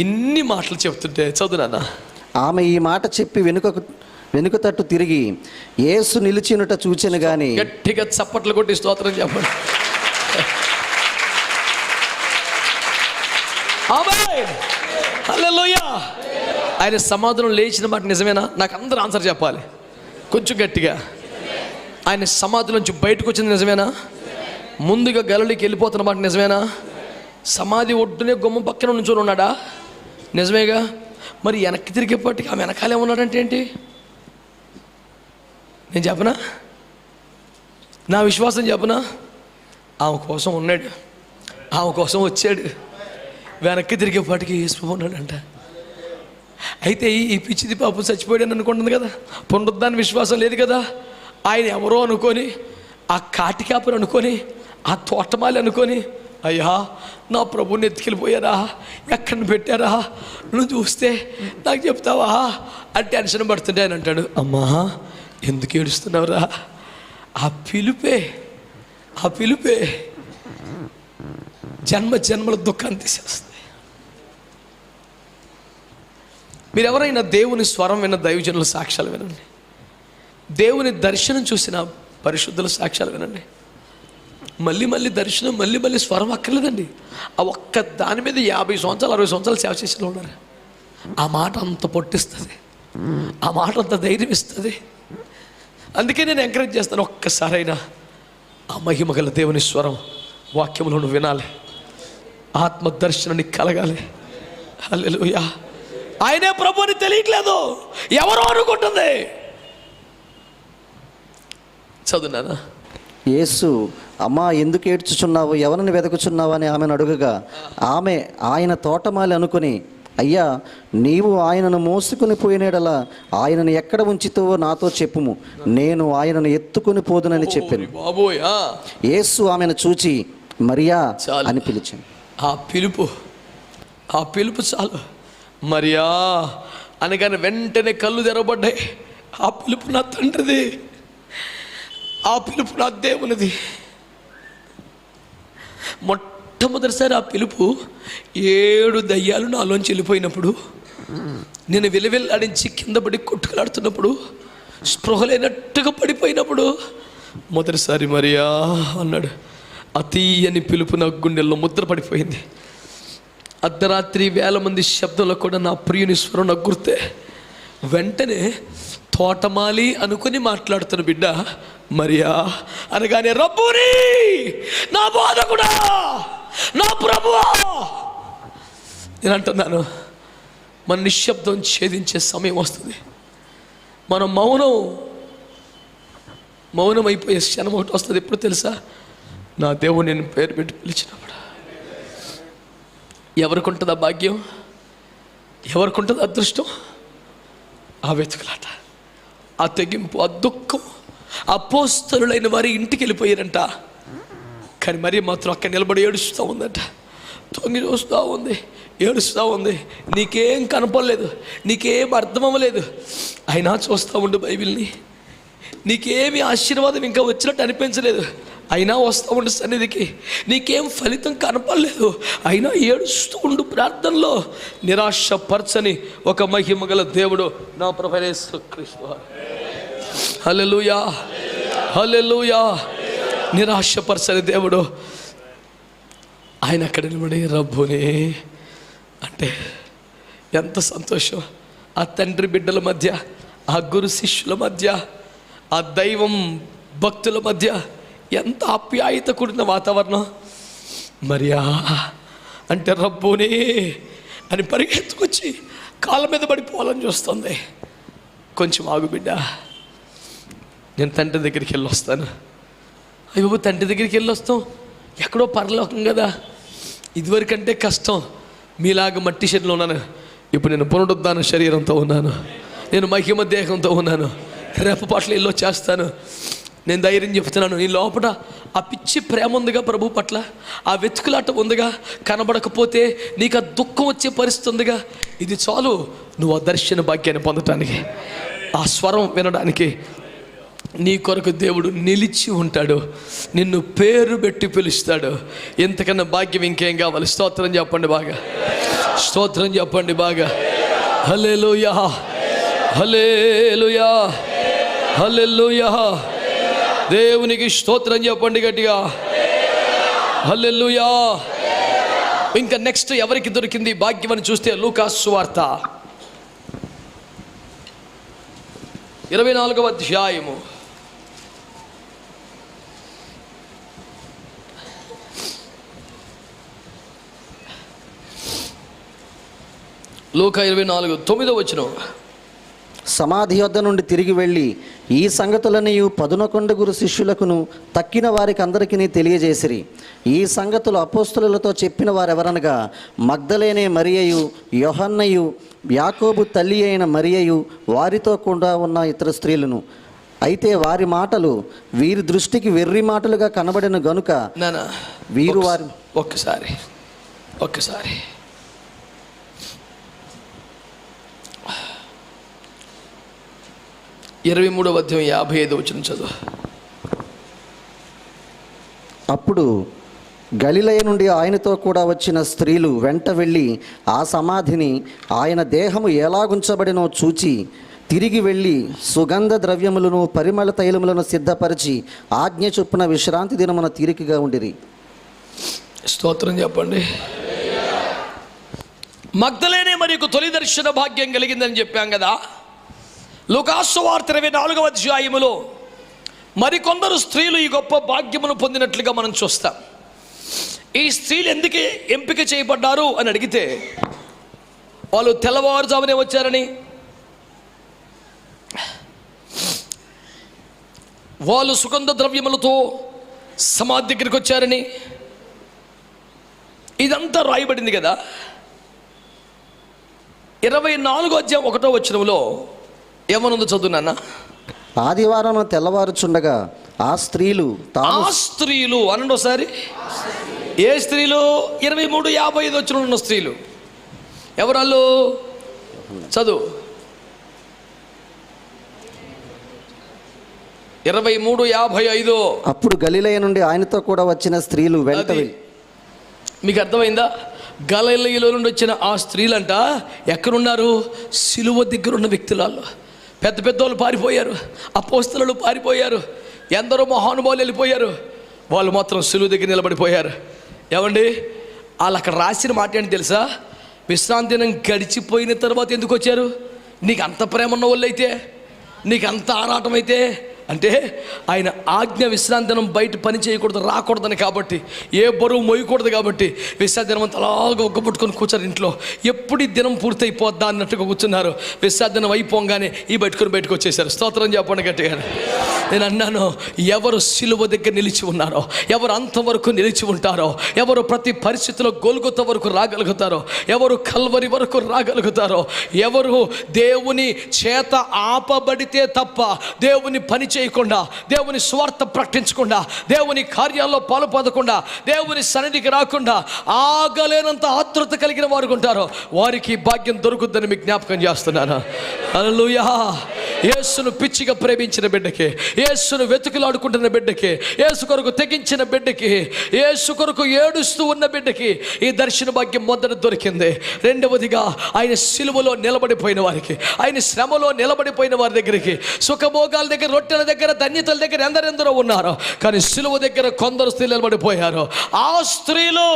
Speaker 1: ఇన్ని మాటలు చెప్తుంటే చదువునా.
Speaker 2: ఆమె ఈ మాట చెప్పి వెనుక తట్టు తిరిగి యేసు నిలిచినట చూచెను గాని.
Speaker 1: గట్టిగా చప్పట్లు కొట్టి స్తోత్రం చెప్పండి. హల్లెలూయా. ఆయన సమాధిలో లేచిన మాట నిజమేనా? నాకు అందరూ ఆన్సర్ చెప్పాలి కొంచెం గట్టిగా. ఆయన సమాధి నుంచి బయటకు వచ్చింది నిజమేనా? ముందుగా గలిలీకి వెళ్ళిపోతున్న మాట నిజమేనా? సమాధి ఒడ్డునే గుమ్మం పక్కన నుంచొని ఉన్నాడా? నిజమేగా. మరి వెనక్కి తిరిగేపటికి ఆమె వెనకాలే ఉన్నాడంటే ఏంటి? నేను చెప్పనా? నా విశ్వాసం చెప్పనా? ఆమె కోసం ఉన్నాడు, ఆమె కోసం వచ్చాడు. వెనక్కి తిరిగేపాటికి యేసు ఉన్నాడంట. అయితే ఈ పిచ్చిది పాపం చచ్చిపోయాడని అనుకుంటుంది కదా, పునరుద్ధాన విశ్వాసం లేదు కదా. ఆయన ఎవరో అనుకొని, ఆ కాటికాపరి అనుకొని, ఆ తోటమాలి అనుకొని, అయ్యా నా ప్రభుని ఎత్తుకెళ్ళిపోయారా, ఎక్కడ పెట్టారా, నువ్వు చూస్తే నాకు చెప్తావా అని టెన్షన్ పడుతుంటే ఆయన అంటాడు, అమ్మా ఎందుకు ఏడుస్తున్నావురా? ఆ పిలుపే జన్మల దుఃఖాన్ని తీసేస్తుంది. మీరు ఎవరైనా దేవుని స్వరం విన్న దైవజనుల సాక్ష్యాలు వినండి, దేవుని దర్శనం చూసిన పరిశుద్ధుల సాక్ష్యాలు వినండి. మళ్ళీ దర్శనం, మళ్ళీ స్వరం అక్కర్లేదండి. ఆ ఒక్క దాని మీద 50 సంవత్సరాలు 60 సంవత్సరాలు సేవ చేసిన ఉన్నారు. ఆ మాట అంత పొట్టిస్తుంది, ఆ మాట అంత ధైర్యం ఇస్తుంది. అందుకే నేను ఎంకరేజ్ చేస్తాను, ఒక్కసారైనా ఆ మహిమ గల దేవుని స్వరం వాక్యములో నువ్వు వినాలి, ఆత్మదర్శనాన్ని కలగాలి. హల్లెలూయా. ఆయనే ప్రభు అని తెలియట్లేదు, ఎవరో అనుకుంటుంది. చదువునానా.
Speaker 2: యేసు, అమ్మా ఎందుకు ఏడ్చుచున్నావు, ఎవరిని వెతుకుచున్నావు అని ఆమెను అడుగగా ఆమె ఆయన తోటమాలి అనుకుని, అయ్యా నీవు ఆయనను మోసుకుని పోయినడలా ఆయనను ఎక్కడ ఉంచితావో నాతో చెప్పుము, నేను ఆయనను ఎత్తుకుని పోదునని చెప్పాను.
Speaker 1: బాబోయ్.
Speaker 2: యేసు ఆమెను చూచి మరియా అని పిలిచాను.
Speaker 1: ఆ పిలుపు చాలు. మరియా అనగానే వెంటనే కళ్ళు తెరవబడ్డాయి. ఆ పిలుపు నా తండ్రిది, ఆ పిలుపు నా దేవునిది. మొట్టమొదటిసారి ఆ పిలుపు 7 దయ్యాలు నాలోంచి వెళ్ళిపోయినప్పుడు, నేను వెలువెల్లాడించి కింద పడి కొట్టుకులాడుతున్నప్పుడు, స్పృహలేనట్టుగా పడిపోయినప్పుడు మొదటిసారి మరియా అన్నాడు. ఆ తీయని పిలుపు నా గుండెల్లో ముద్ర పడిపోయింది. అర్ధరాత్రి 1000 మంది శబ్దంలో కూడా నా ప్రియుని స్వరం నాకు గుర్తే. వెంటనే తోటమాలి అనుకుని మాట్లాడుతున్న బిడ్డ మరియా అనగానే, రబ్బూని, నా బోధకుడా, నా ప్రభువా నేను అంటున్నాను. మన నిశ్శబ్దం ఛేదించే సమయం వస్తుంది. మనం మౌనం అయిపోయే క్షణం ఒకటి వస్తుంది. ఎప్పుడు తెలుసా? నా దేవుడు నేను పేరు పెట్టి పిలిచినప్పుడు. ఎవరికి ఉంటుంది ఆ భాగ్యం? ఎవరికి ఉంటుంది అదృష్టం? ఆ వెతుకులాట, ఆ తెగింపు, ఆ దుఃఖం. అపోస్తలులైన వారి ఇంటికి వెళ్ళిపోయారంట, కానీ మరి మాత్రం అక్కడ నిలబడి ఏడుస్తూ ఉందంట. తొంగి చూస్తూ ఉంది, ఏడుస్తూ ఉంది. నీకేం కనపడలేదు, నీకేం అర్థం అవ్వలేదు, అయినా చూస్తూ ఉండు బైబిల్ని. నీకేమి ఆశీర్వాదం ఇంకా వచ్చినట్టు అనిపించలేదు, అయినా వస్తూ ఉండు సన్నిధికి. నీకేం ఫలితం కనపడలేదు, అయినా ఏడుస్తూ ఉండు ప్రార్థనలో. నిరాశపరచని ఒక మహిమగల దేవుడు నా ప్రభువైన యేసుక్రీస్తు. హల్లెలూయా, హల్లెలూయా. నిరాశపరచని దేవుడు ఆయన అక్కడ నిలబడి రబ్బుని అంటే ఎంత సంతోషం. ఆ తండ్రి బిడ్డల మధ్య, ఆ గురు శిష్యుల మధ్య, ఆ దైవం భక్తుల మధ్య ఎంత ఆప్యాయత కూడిన వాతావరణం. మరియా అంటే రబ్బుని అని పరిగెత్తుకొచ్చి కాళ్ళ మీద పడిపోవాలని చూస్తుంది. కొంచెం ఆగు బిడ్డ, నేను తండ్రి దగ్గరికి వెళ్ళి వస్తాను. అయ్యో, తండ్రి దగ్గరికి వెళ్ళి వస్తాం, ఎక్కడో పరలోకం కదా. ఇదివరకంటే కష్టం, మీలాగా మట్టి శరీరంలో ఉన్నాను. ఇప్పుడు నేను పునరుద్ధాన శరీరంతో ఉన్నాను, నేను మహిమ దేహంతో ఉన్నాను. రేపపాట్ల ఇల్లు చేస్తాను. నేను ధైర్యం చెప్తున్నాను, నీ లోపల ఆ పిచ్చి ప్రేమ ఉందిగా ప్రభు పట్ల, ఆ వెతుకులాట ఉందిగా, కనబడకపోతే నీకు ఆ దుఃఖం వచ్చే పరిస్థితి ఉందిగా. ఇది చాలు నువ్వు ఆ దర్శన భాగ్యాన్ని పొందటానికి, ఆ స్వరం వినడానికి. నీ కొరకు దేవుడు నిలిచి ఉంటాడు, నిన్ను పేరు పెట్టి పిలుస్తాడు. ఇంతకన్నా భాగ్యం ఇంకేం కావాలి? స్తోత్రం చెప్పండి బాగా, స్తోత్రం చెప్పండి బాగా. హల్లెలూయా, హల్లెలూయా, హల్లెలూయా. దేవునికి స్తోత్రం చెప్పండి గట్టిగా, హల్లెలూయా. ఇంకా నెక్స్ట్ ఎవరికి దొరికింది భాగ్యం అని చూస్తే లూకా సువార్త 24వ అధ్యాయము. లూకా 24:9
Speaker 2: సమాధి యొద్ద నుండి తిరిగి వెళ్ళి ఈ సంగతులని 11 గురు శిష్యులకును తక్కిన వారికి అందరికీ తెలియజేసిరి. ఈ సంగతులు అపోస్తలులతో చెప్పిన వారెవరనగా మగ్దలేనే మరియయు, యోహన్నయు, యాకోబు తల్లి అయిన మరియయు, వారితో కూడా ఉన్న ఇతర స్త్రీలను. అయితే వారి మాటలు వీరి దృష్టికి వెర్రి మాటలుగా కనబడిన గనుక వీరు వారి
Speaker 1: ఒక్కసారి 23వ అధ్యాయం 55 చదువు.
Speaker 2: అప్పుడు గలిలయ నుండి ఆయనతో కూడా వచ్చిన స్త్రీలు వెంట వెళ్ళి ఆ సమాధిని, ఆయన దేహము ఎలాగుంచబడినో చూచి తిరిగి వెళ్ళి సుగంధ ద్రవ్యములను పరిమళ తైలములను సిద్ధపరిచి ఆజ్ఞ చొప్పున విశ్రాంతి దినమున తీరికగా ఉండిరి.
Speaker 1: స్తోత్రం చెప్పండి. మగ్దలేనే మరియు తొలి దర్శన భాగ్యం కలిగిందని చెప్పాం కదా. లూకా సువార్త 24వ అధ్యాయములో మరికొందరు స్త్రీలు ఈ గొప్ప భాగ్యమును పొందినట్లుగా మనం చూస్తాం. ఈ స్త్రీలు ఎందుకు ఎంపిక చేయబడ్డారు అని అడిగితే, వాళ్ళు తెల్లవారుజామునే వచ్చారని, వాళ్ళు సుగంధ ద్రవ్యములతో సమాధి దగ్గరికి వచ్చారని, ఇదంతా రాయబడింది కదా. 24వ అధ్యాయం 1వ వచనంలో ఏమనుందో చదువునాన్న.
Speaker 2: ఆదివారం తెల్లవారుచుండగా ఆ స్త్రీలు
Speaker 1: అనండి ఒకసారి. ఏ స్త్రీలు? 23:55 వచనంలో ఉన్న స్త్రీలు ఎవరాళ్ళు? చదువు. 23:55.
Speaker 2: అప్పుడు గలిలయ నుండి ఆయనతో కూడా వచ్చిన స్త్రీలు వెంట
Speaker 1: మీకు అర్థమైందా? గలిలయలో నుండి వచ్చిన ఆ స్త్రీలంట ఎక్కడున్నారు? సిలువ దగ్గర ఉన్న వ్యక్తులలో. పెద్ద పెద్దోళ్ళు పారిపోయారు, అపోస్తలులు పారిపోయారు, ఎందరో మహానుభావులు వెళ్ళిపోయారు. వాళ్ళు మాత్రం సిలువ దగ్గర నిలబడిపోయారు. ఏమండి, వాళ్ళు అక్కడ రాసిన మాట ఏంటి తెలుసా? విశ్రాంతి దినం గడిచిపోయిన తర్వాత ఎందుకు వచ్చారు? నీకు అంత ప్రేమ ఉన్న వాళ్ళు అయితే, నీకు అంత ఆరాటం అయితే, అంటే ఆయన ఆజ్ఞ విశ్రాంతి దినం బయట పని చేయకూడదు, రాకూడదని, కాబట్టి ఏ బరువు మోయకూడదు కాబట్టి విశ్రాంతి దినం అంతా అలాగా ఒగ్గబుట్టుకొని కూర్చారు ఇంట్లో. ఎప్పుడు ఈ దినం పూర్తయిపోద్దా అన్నట్టుగా కూర్చున్నారు. విశ్రాంతి దినం అయిపోగానే ఈ బయటకు వచ్చేసారు. స్తోత్రం చెప్పండి గట్టిగా. నేను అన్నాను, ఎవరు సిలువ దగ్గర నిలిచి ఉన్నారో, ఎవరు అంతవరకు నిలిచి ఉంటారో, ఎవరు ప్రతి పరిస్థితిలో గొల్గొత వరకు రాగలుగుతారో, ఎవరు కల్వరి వరకు రాగలుగుతారో, ఎవరు దేవుని చేత ఆపబడితే తప్ప దేవుని పని చేయకుండా, దేవుని స్వార్థ ప్రకటించకుండా, దేవుని కార్యాల్లో పాలు పొందకుండా, దేవుని సన్నిధికి రాకుండా ఆగలేనంత ఆతృత కలిగిన వారు ఉంటారో వారికి భాగ్యం దొరుకుద్దని మీకు జ్ఞాపకం చేస్తున్నాను. హల్లెలూయా. యేసును పిచ్చిగా ప్రేమించిన బిడ్డకి, యేసును వెతుకులాడుకుంటున్న బిడ్డకి, యేసు కొరకు తెగించిన బిడ్డకి, యేసు కొరకు ఏడుస్తూ ఉన్న బిడ్డకి ఈ దర్శన భాగ్యం మొదట దొరికింది. రెండవదిగా ఆయన సిలువలో నిలబడిపోయిన వారికి, ఆయన శ్రమలో నిలబడిపోయిన వారి దగ్గరికి, సుఖభోగాల దగ్గర, రొట్టెల దగ్గర, ధన్యతల దగ్గర ఎందరెందరో ఉన్నారు. కానీ సిలువ దగ్గర కొందరు స్త్రీలు నిలబడిపోయారు. ఆ స్త్రీలు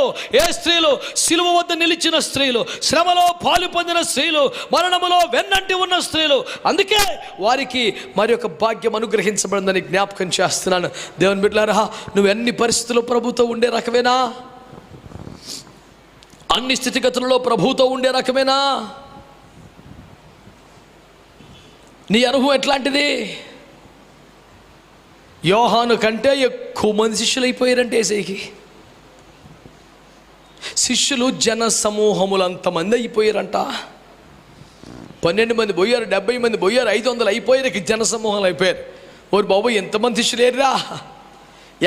Speaker 1: ఏ స్త్రీలు? సిలువ వద్ద నిలిచిన స్త్రీలు, శ్రమలో పాలు పొందిన స్త్రీలు, మరణములో వెన్నంటి ఉన్న స్త్రీలు. అందుకే వారికి మరి ఒక భాగ్యం అనుగ్రహించబడిందని జ్ఞాపకం చేస్తున్నాను. దేవుని బిడ్డలారా, నువ్వు ఎన్ని పరిస్థితుల్లో ప్రభుతో ఉండే రకమేనా? అన్ని స్థితిగతులలో ప్రభుతో ఉండే రకమేనా? నీ అనుభవం ఎట్లాంటిది? యోహాను కంటే ఎక్కువ మంది శిష్యులు అయిపోయారంటే ఏసైకి. శిష్యులు జన సమూహములంతమంది అయిపోయారంట. 12 మంది పోయారు, 70 మంది పోయారు, 500 అయిపోయారు, జన సమూహాలు అయిపోయారు. ఓరు బాబు, ఎంతమంది శిష్యులు లేరురా?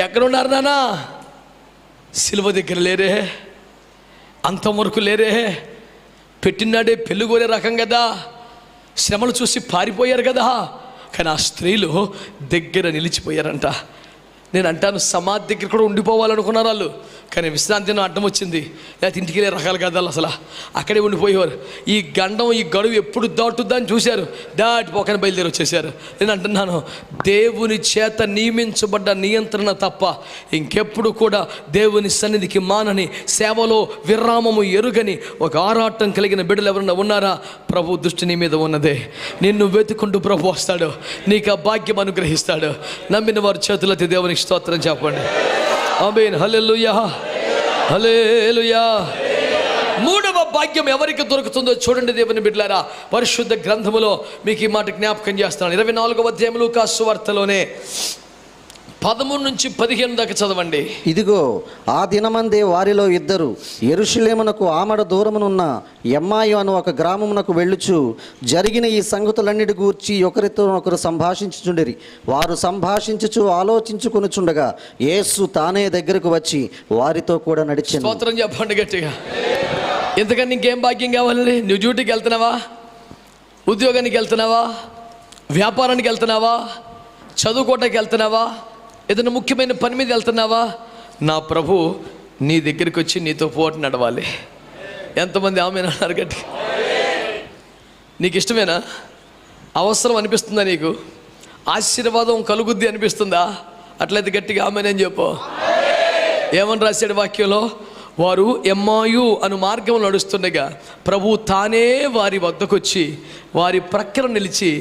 Speaker 1: ఎక్కడున్నారు నానా? సిలువ దగ్గర లేరే, అంతవరకు లేరే. పెట్టినాడే పెళ్ళిగోరే రకం కదా, శ్రమలు చూసి పారిపోయారు కదా. కానీ ఆ స్త్రీలు దగ్గర నిలిచిపోయారంట. నేను అంటాను, సమాధి దగ్గర కూడా ఉండిపోవాలనుకున్నారు వాళ్ళు. కానీ విశ్రాంతిని అడ్డం వచ్చింది, లేకపోతే ఇంటికి వెళ్ళే రకాలు కదా అసలు, అక్కడే ఉండిపోయేవారు. ఈ గండం, ఈ గడువు ఎప్పుడు దాటుద్దని చూశారు, దాటిపోకని బయలుదేరి వచ్చేసారు. నేను అంటున్నాను, దేవుని చేత నియమించబడ్డ నియంత్రణ తప్ప ఇంకెప్పుడు కూడా దేవుని సన్నిధికి మానని, సేవలో విరామము ఎరుగని ఒక ఆరాటం కలిగిన బిడ్డలు ఎవరన్నా ఉన్నారా? ప్రభు దృష్టి నీ మీద ఉన్నదే. నిన్ను వెతుకుంటూ ప్రభు వస్తాడు, నీకు ఆ భాగ్యం అనుగ్రహిస్తాడు. నమ్మిన వారి చేతులతో దేవునికి స్తోత్రం చెప్పండి. ఆమేన్. హల్లెలూయా, హల్లెలూయా. మూడవ భాగ్యం ఎవరికి దొరుకుతుందో చూడండి దేవుని బిడ్డలారా. పరిశుద్ధ గ్రంథములో మీకు ఈ మాట జ్ఞాపకం చేస్తున్నాను. 24వ అధ్యాయం లూకా సువార్తలోనే 13 నుంచి 15 దాకా చదవండి.
Speaker 2: ఇదిగో, ఆ దినమందే వారిలో ఇద్దరు యెరూషలేమునకు ఆమడ దూరమునున్న ఎమ్మాయి అను ఒక గ్రామమునకు వెళ్ళుచు జరిగిన ఈ సంగతులన్నిటి గూర్చి ఒకరితో ఒకరు సంభాషించుచుండిరి. వారు సంభాషించుచు ఆలోచించుకొనుచుండగా యేసు తానే దగ్గరకు వచ్చి వారితో కూడా నడిచెను.
Speaker 1: స్తోత్రం చెప్పండి గట్టిగా. ఎందుకని ఇంకేం భాగ్యం కావాలండి? నువ్వు డ్యూటీకి వెళ్తున్నావా? ఉద్యోగానికి వెళ్తున్నావా? వ్యాపారానికి వెళ్తున్నావా? చదువుకోవటానికి వెళ్తున్నావా? ఏదైనా ముఖ్యమైన పని మీద వెళ్తున్నావా? నా ప్రభు నీ దగ్గరికి వచ్చి నీతో పోటు నడవాలి. ఎంతమంది ఆమెను అన్నారు గట్టి? నీకు ఇష్టమేనా? అవసరం అనిపిస్తుందా? నీకు ఆశీర్వాదం కలుగుద్ది అనిపిస్తుందా? అట్లయితే గట్టిగా ఆమెనని చెప్పు. ఏమని రాశాడు వాక్యంలో? వారు ఎమ్మాయు అను మార్గం నడుస్తుండగా ప్రభు తానే వారి వద్దకొచ్చి వారి ప్రక్కన నిలిచి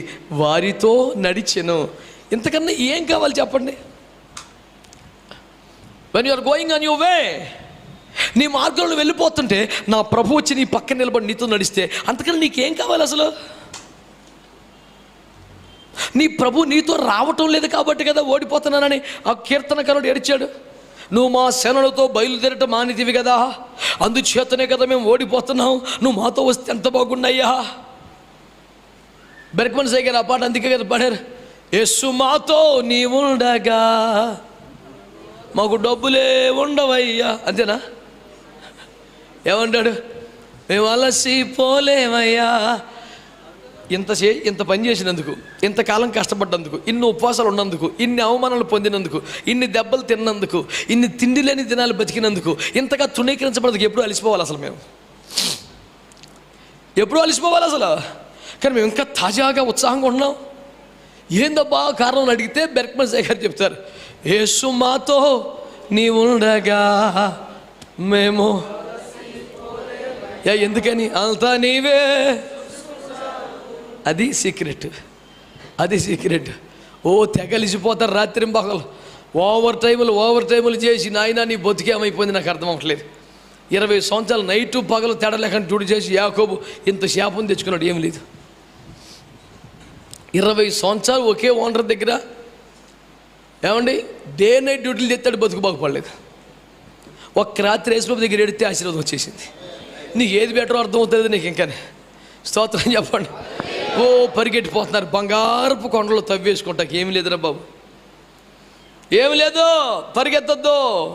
Speaker 1: వారితో నడిచెను. ఇంతకన్నా ఏం కావాలి చెప్పండి? When you are going on your way, నీ మార్గంలో వెళ్ళిపోతుంటే నా ప్రభు వచ్చి నీ పక్కన నిలబడి నీతో నడిస్తే అంతకన్నా నీకేం కావాలి అసలు? నీ ప్రభు నీతో రావటం లేదు కాబట్టి కదా ఓడిపోతున్నానని ఆ కీర్తనకారుడు ఏడ్చాడు. నువ్వు మా సేనలతో బయలుదేరటం మానిదివి కదా, అందుచేతనే కదా మేము ఓడిపోతున్నాం, నువ్వు మాతో వస్తే ఎంత బాగున్నాయ్యా. బెర్క్మన్ సైగర్ ఆ పాట అందుకే కదా పాడారు, యేసు మాతో నీ ఉండగా మాకు డబ్బులే ఉండవయ్యా. అంతేనా? ఏమంటాడు? మేము అలసిపోలేమయ్యా. ఇంత పని చేసినందుకు, ఇంతకాలం కష్టపడ్డందుకు, ఇన్ని ఉపవాసాలు ఉన్నందుకు, ఇన్ని అవమానాలు పొందినందుకు, ఇన్ని దెబ్బలు తిన్నందుకు, ఇన్ని తిండి లేని దినాలు బతికినందుకు, ఇంతగా తృణీకరించబడదుకు ఎప్పుడు అలసిపోవాలి అసలు? మేము ఎప్పుడు అలసిపోవాలి అసలు? కానీ మేము ఇంకా తాజాగా ఉత్సాహంగా ఉన్నాం. ఏందబ్బా కారణం అడిగితే బెర్క్మన్ శేఖర్ చెప్తారు, యేసు మాతో నీ ఉండగా మేము. ఎందుకని? అంతా నీవే. అది సీక్రెట్, అది సీక్రెట్. తెగలిసిపోతారు రాత్రి పగలు, ఓవర్ టైములు చేసి నాయన నీ బతికేమైపోయింది నాకు అర్థం అవ్వట్లేదు. 20 సంవత్సరాలు నైటు పగలు తేడా లేకుండా డ్యూటీ చేసి యాకోబు ఇంత శాపం తెచ్చుకున్నాడు. ఏం లేదు, 20 సంవత్సరాలు ఒకే ఓనర్ దగ్గర ఏమండి డే నైట్ డ్యూటీలు తెస్తాడు, బతుకు బాగుపడలేదు. ఒక్క రాత్రి యేసుప్రభు దగ్గర ఎడితే ఆశీర్వాదం వచ్చేసింది. నీకు ఏది బెటరో అర్థం అవుతుంది నీకు. ఇంకానే స్తోత్రం చెప్పండి. పరిగెట్టిపోతున్నారు బంగారపు కొండలు తవ్వేసుకుంటాకి. ఏమి లేదురా బాబు, ఏమి లేదు, పరిగెత్తద్దు.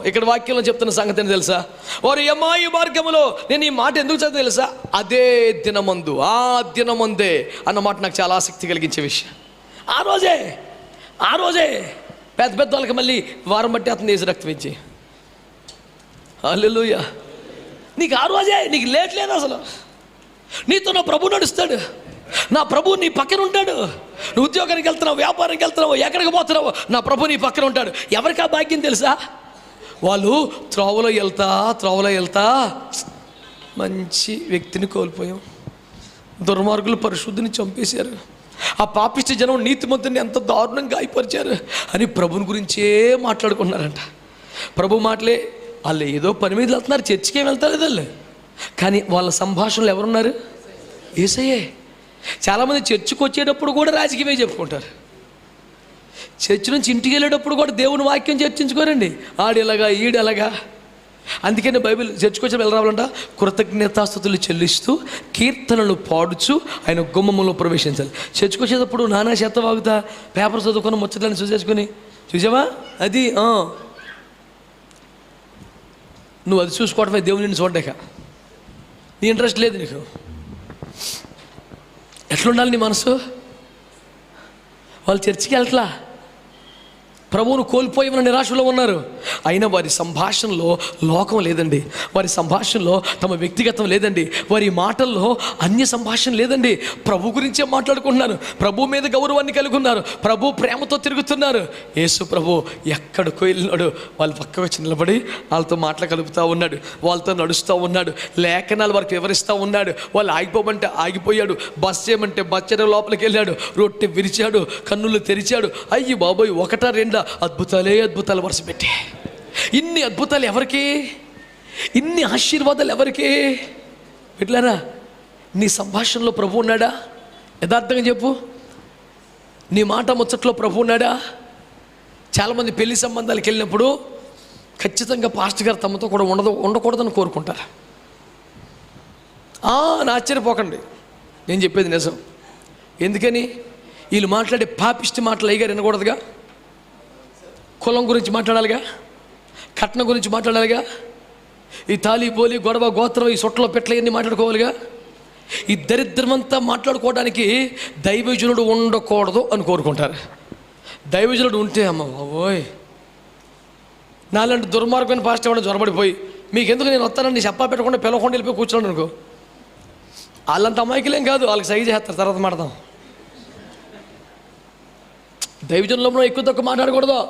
Speaker 1: ఇక్కడ వాక్యంలో చెప్తున్న సంగతి ఏంటి తెలుసా? వారు ఎమ్మాయి మార్గములో, నేను ఈ మాట ఎందుకు చదువు తెలుసా? అదే దినమందు, ఆ దినమందే అన్నమాట నాకు చాలా ఆసక్తి కలిగించే విషయం. ఆ రోజే పెద్ద వాళ్ళకి మళ్ళీ వారం బట్టి అతను వేసి రక్తం ఇచ్చి. హల్లెలూయా. నీకు ఆ రోజే, నీకు లేట్ లేదు అసలు. నీతో నా ప్రభు నడుస్తాడు, నా ప్రభు నీ పక్కన ఉంటాడు. నువ్వు ఉద్యోగానికి వెళ్తున్నావు, వ్యాపారానికి వెళ్తున్నావు, ఎక్కడికి పోతున్నావు, నా ప్రభు నీ పక్కన ఉంటాడు. ఎవరికి ఆ భాగ్యం తెలుసా? వాళ్ళు త్రోవలో వెళ్తా మంచి వ్యక్తిని కోల్పోయాం, దుర్మార్గులు పరిశుద్ధిని చంపేశారు, ఆ పాపిష్టి జనం నీతిమంతుని ఎంత దారుణంగా గాయపరిచారు అని ప్రభుని గురించే మాట్లాడుకున్నారంట. ప్రభు మాటలే. వాళ్ళు ఏదో పని మీద వెళ్తున్నారు, చర్చికి ఏం వెళ్తారు వాళ్ళు, కానీ వాళ్ళ సంభాషణలు ఎవరున్నారు? యేసయ్యే. చాలామంది చర్చికి వచ్చేటప్పుడు కూడా రాజకీయమే చెప్పుకుంటారు, చర్చి నుంచి ఇంటికి వెళ్ళేటప్పుడు కూడా దేవుని వాక్యం చర్చించుకోరండి. ఆడెలాగా ఈడెలాగా. అందుకని బైబిల్ చర్చికి వచ్చి వెళ్ళరావాలంట కృతజ్ఞతాస్తుతులు చెల్లిస్తూ కీర్తనలు పాడుచు ఆయన గుమ్మములో ప్రవేశించాలి. చర్చికి వచ్చేటప్పుడు నానా చేత వాగుతా పేపర్ చదువుకొని ముచ్చట్లని చూసేసుకొని, చూసావా అది నువ్వు అది చూసుకోవటమే దేవుని చూడ్డాక నీ ఇంట్రెస్ట్ లేదు నీకు. ఎట్లుండాలి నీ మనసు? వాళ్ళు చర్చికి వెళ్తలా, ప్రభువును కోల్పోయిన నిరాశలో ఉన్నారు. అయినా వారి సంభాషణలో లోకం లేదండి, వారి సంభాషణలో తమ వ్యక్తిగతం లేదండి, వారి మాటల్లో అన్య సంభాషణ లేదండి. ప్రభు గురించే మాట్లాడుకుంటున్నారు, ప్రభు మీద గౌరవాన్ని కలిగి ఉన్నారు, ప్రభు ప్రేమతో తిరుగుతున్నారు. యేసు ప్రభు ఎక్కడికో వెళ్ళినాడు, వాళ్ళ పక్క వచ్చి నిలబడి వాళ్ళతో మాటలు కలుపుతూ ఉన్నాడు, వాళ్ళతో నడుస్తూ ఉన్నాడు, లేఖనాలు వారికి వివరిస్తూ ఉన్నాడు. వాళ్ళు ఆగిపోమంటే ఆగిపోయాడు, బస్ చేయమంటే బస్ చేయడం లోపలికి వెళ్ళాడు, రొట్టె విరిచాడు, కన్నులు తెరిచాడు. అయ్యి బాబోయ్, ఒకటా రెండా అద్భుతాలు వరుస పెట్టి. ఇన్ని అద్భుతాలు ఎవరికి? ఇన్ని ఆశీర్వాదాలు ఎవరికి? పెట్టారా? నీ సంభాషణలో ప్రభు ఉన్నాడా? యథార్థంగా చెప్పు, నీ మాట ముచ్చట్లో ప్రభు ఉన్నాడా? చాలామంది పెళ్లి సంబంధాలకు వెళ్ళినప్పుడు ఖచ్చితంగా పాస్టర్ గారు తమతో కూడా ఉండకూడదని కోరుకుంటారు. నా ఆశ్చర్యపోకండి, నేను చెప్పేది నిజం. ఎందుకని? వీళ్ళు మాట్లాడే పాపిష్టి మాటలు అయ్యగారు వినకూడదుగా, కులం గురించి మాట్లాడాలిగా, కట్నం గురించి మాట్లాడాలిగా, ఈ తాలి బోలి గొడవ గోత్రం ఈ సొట్టలో పెట్ల ఇవన్నీ మాట్లాడుకోవాలిగా. ఈ దరిద్రమంతా మాట్లాడుకోవడానికి దైవజనుడు ఉండకూడదు అని కోరుకుంటారు. దైవజనుడు ఉంటే అమ్మ ఓయ్ నాలాంటి దుర్మార్గమైన పాస్టర్ ఏమైనా జ్వరపడిపోయి మీకెందుకు నేను వస్తానని చెప్పా పెట్టకుండా పిలవకుండా వెళ్ళిపోయి కూర్చున్నాను అనుకో, వాళ్ళంత అమాయకులేం కాదు, వాళ్ళకి సైజ్ చేస్తారు, తర్వాత మాడదాం. దైవజనులంలో ఎక్కువ తక్కువ మాట్లాడకూడదు.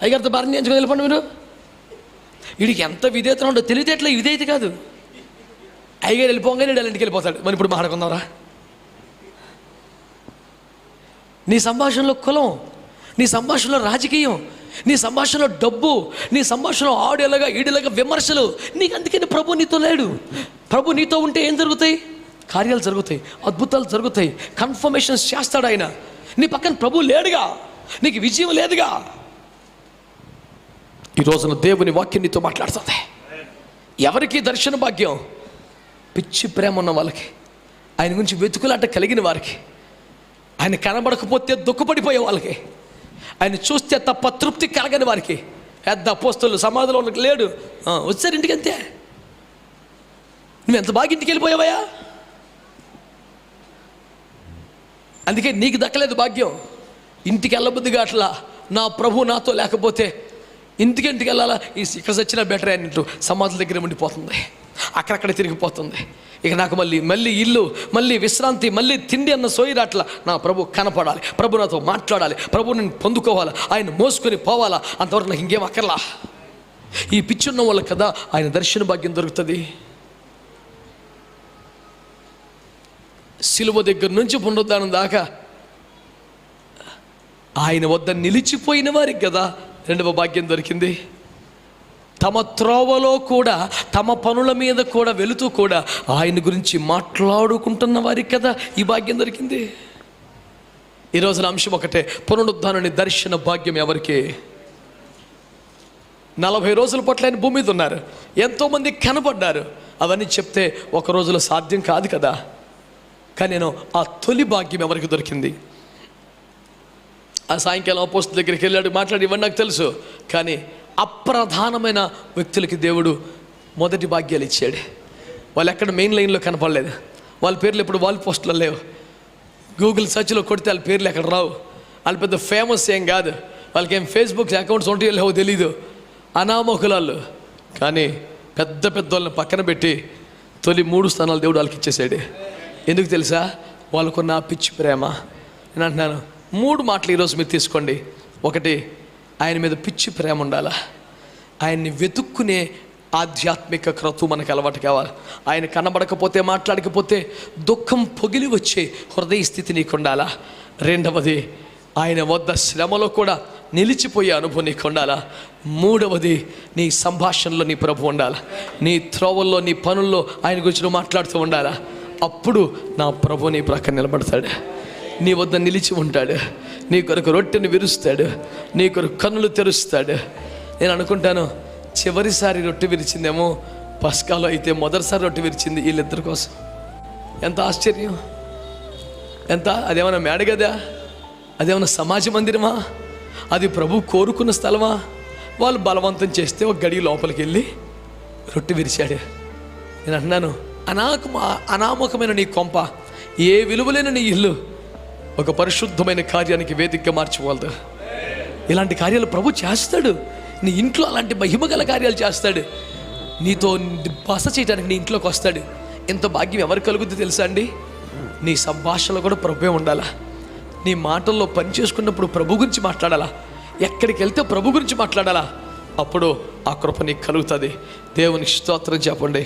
Speaker 1: అయ్యగారితో భారణ చేయించుకొని వెళ్ళిపోండి మీరు. వీడికి ఎంత విధేయత ఉండో తెలియదేట్లా, విధేయత కాదు. అయ్యగారు వెళ్ళిపోగానే వీడు ఇంటికి వెళ్ళిపోతాడు. మరి ఇప్పుడు మాట్లాడుకుందాంరా. నీ సంభాషణలో కులం, నీ సంభాషణలో రాజకీయం, నీ సంభాషణలో డబ్బు, నీ సంభాషణలో ఆడేలాగా ఈడేలాగా విమర్శలు. నీకు అందుకని ప్రభు నీతో లేడు. ప్రభు నీతో ఉంటే ఏం జరుగుతాయి? కార్యాలు జరుగుతాయి, అద్భుతాలు జరుగుతాయి, కన్ఫర్మేషన్స్ చేస్తాడు ఆయన. నీ పక్కన ప్రభు లేడుగా, నీకు విజయం లేదుగా. ఈ రోజున దేవుని వాక్యం నీతో మాట్లాడుతుంది. ఎవరికి దర్శన భాగ్యం? పిచ్చి ప్రేమ ఉన్న వాళ్ళకి, ఆయన గురించి వెతుకులాట కలిగిన వారికి, ఆయన కనబడకపోతే దుఃఖపడిపోయే వాళ్ళకి, ఆయన చూస్తే తప్ప తృప్తి కలగని వారికి. పెద్ద అపోస్తలులు సమాధిలో లేడు, వచ్చారు ఇంటికి, అంతే. నువ్వు ఎంత బాగా ఇంటికి వెళ్ళిపోయావయ్యా? అందుకే నీకు దక్కలేదు భాగ్యం. ఇంటికి వెళ్ళబుద్దిగా అట్లా, నా ప్రభు నాతో లేకపోతే ఇంటికి వెళ్ళాలా, ఇక్కడ చచ్చినా బెటర్ అన్నట్టు సమాధుల దగ్గర ఉండిపోతుంది, అక్కడక్కడ తిరిగిపోతుంది. ఇక నాకు మళ్ళీ ఇల్లు, మళ్ళీ విశ్రాంతి, మళ్ళీ తిండి అన్న సోయిరాట్ల. నా ప్రభు కనపడాలి, ప్రభు నాతో మాట్లాడాలి, ప్రభు నేను పొందుకోవాలా, ఆయన మోసుకొని పోవాలా, అంతవరకు నాకు ఇంకేం అక్కర్లా. ఈ పిచ్చున్న వాళ్ళకి కదా ఆయన దర్శన భాగ్యం దొరుకుతుంది. సిలువ దగ్గర నుంచి పునరుద్ధానం దాకా ఆయన వద్ద నిలిచిపోయిన వారికి కదా రెండవ భాగ్యం దొరికింది. తమ త్రోవలో కూడా, తమ పనుల మీద కూడా వెళుతూ కూడా ఆయన గురించి మాట్లాడుకుంటున్న వారికి కదా ఈ భాగ్యం దొరికింది. ఈ రోజున అంశం ఒకటే, పునరుద్ధానాన్ని దర్శన భాగ్యం ఎవరికి? 40 రోజుల పట్ల ఆయన భూమి మీద ఉన్నారు, ఎంతోమంది కనబడ్డారు. అవన్నీ చెప్తే ఒక రోజులో సాధ్యం కాదు కదా. కానీ నేను ఆ తొలి భాగ్యం ఎవరికి దొరికింది? ఆ సాయంకాలం అపోస్తలుల దగ్గరికి వెళ్ళాడు, మాట్లాడి ఇవన్నీ నాకు తెలుసు. కానీ అప్రధానమైన వ్యక్తులకి దేవుడు మొదటి భాగ్యాలు ఇచ్చాడు. వాళ్ళు ఎక్కడ మెయిన్ లైన్లో కనపడలేదు, వాళ్ళ పేర్లు ఇప్పుడు వాల్ పోస్టులో లేవు, గూగుల్ సెర్చ్లో కొడితే వాళ్ళ పేర్లు ఎక్కడ రావు. వాళ్ళు పెద్ద ఫేమస్ ఏం కాదు, వాళ్ళకి ఏం ఫేస్బుక్ అకౌంట్స్ ఉంటాయో లేవో తెలీదు, అనామకులాళ్ళు. కానీ పెద్ద వాళ్ళని పక్కన పెట్టి తొలి 3 స్థానాలు దేవుడు వాళ్ళకి ఇచ్చేసాడు. ఎందుకు తెలుసా? వాళ్ళకున్న పిచ్చి ప్రేమ. నేను అంటున్నాను, 3 మాటలు ఈరోజు మీరు తీసుకోండి. ఒకటి, ఆయన మీద పిచ్చి ప్రేమ ఉండాలా. ఆయన్ని వెతుక్కునే ఆధ్యాత్మిక క్రతువు మనకు అలవాటు కావాలి. ఆయన కనబడకపోతే, మాట్లాడకపోతే దుఃఖం పొగిలి వచ్చే హృదయ స్థితి నీకు ఉండాలా. రెండవది, ఆయన వద్ద శ్రమలో కూడా నిలిచిపోయే అనుభవం నీకు ఉండాలా. మూడవది, నీ సంభాషణలో నీ ప్రభు ఉండాలా. నీ త్రోవల్లో, నీ పనుల్లో ఆయన గురించి నువ్వు మాట్లాడుతూ ఉండాలా. అప్పుడు నా ప్రభు నీ ప్రక్కన నిలబడతాడు, నీ వద్ద నిలిచి ఉంటాడు, నీ కొరకు రొట్టెను విరుస్తాడు, నీ కొరకు కన్నులు తెరుస్తాడు. నేను అనుకుంటాను, చివరిసారి రొట్టె విరిచిందేమో పస్కాలో, అయితే మొదటిసారి రొట్టె విరిచింది వీళ్ళిద్దరి కోసం. ఎంత ఆశ్చర్యం! ఎంత! అదేమన్నా మేడ గదా? అదేమన్నా సమాజ మందిరమా? అది ప్రభు కోరుకున్న స్థలమా? వాళ్ళు బలవంతం చేస్తే ఒక గడి లోపలికి వెళ్ళి రొట్టె విరిచాడు. నేను అంటున్నాను, అనామకమైన నీ కొంప, ఏ విలువలేని నీ ఇల్లు ఒక పరిశుద్ధమైన కార్యానికి వేదికగా మార్చుకోగలదు. ఇలాంటి కార్యాలు ప్రభు చేస్తాడు. నీ ఇంట్లో అలాంటి మహిమగల కార్యాలు చేస్తాడు. నీతో బస చేయడానికి నీ ఇంట్లోకి వస్తాడు. ఎంత భాగ్యం ఎవరు కలుగుద్ది తెలుసా అండి? నీ సంభాషణలో కూడా ప్రభువే ఉండాలా. నీ మాటల్లో పని చేసుకున్నప్పుడు ప్రభు గురించి మాట్లాడాలా. ఎక్కడికి వెళ్తే ప్రభు గురించి మాట్లాడాలా. అప్పుడు ఆ కృప నీకు కలుగుతుంది. దేవునికి స్తోత్రం చెప్పండి.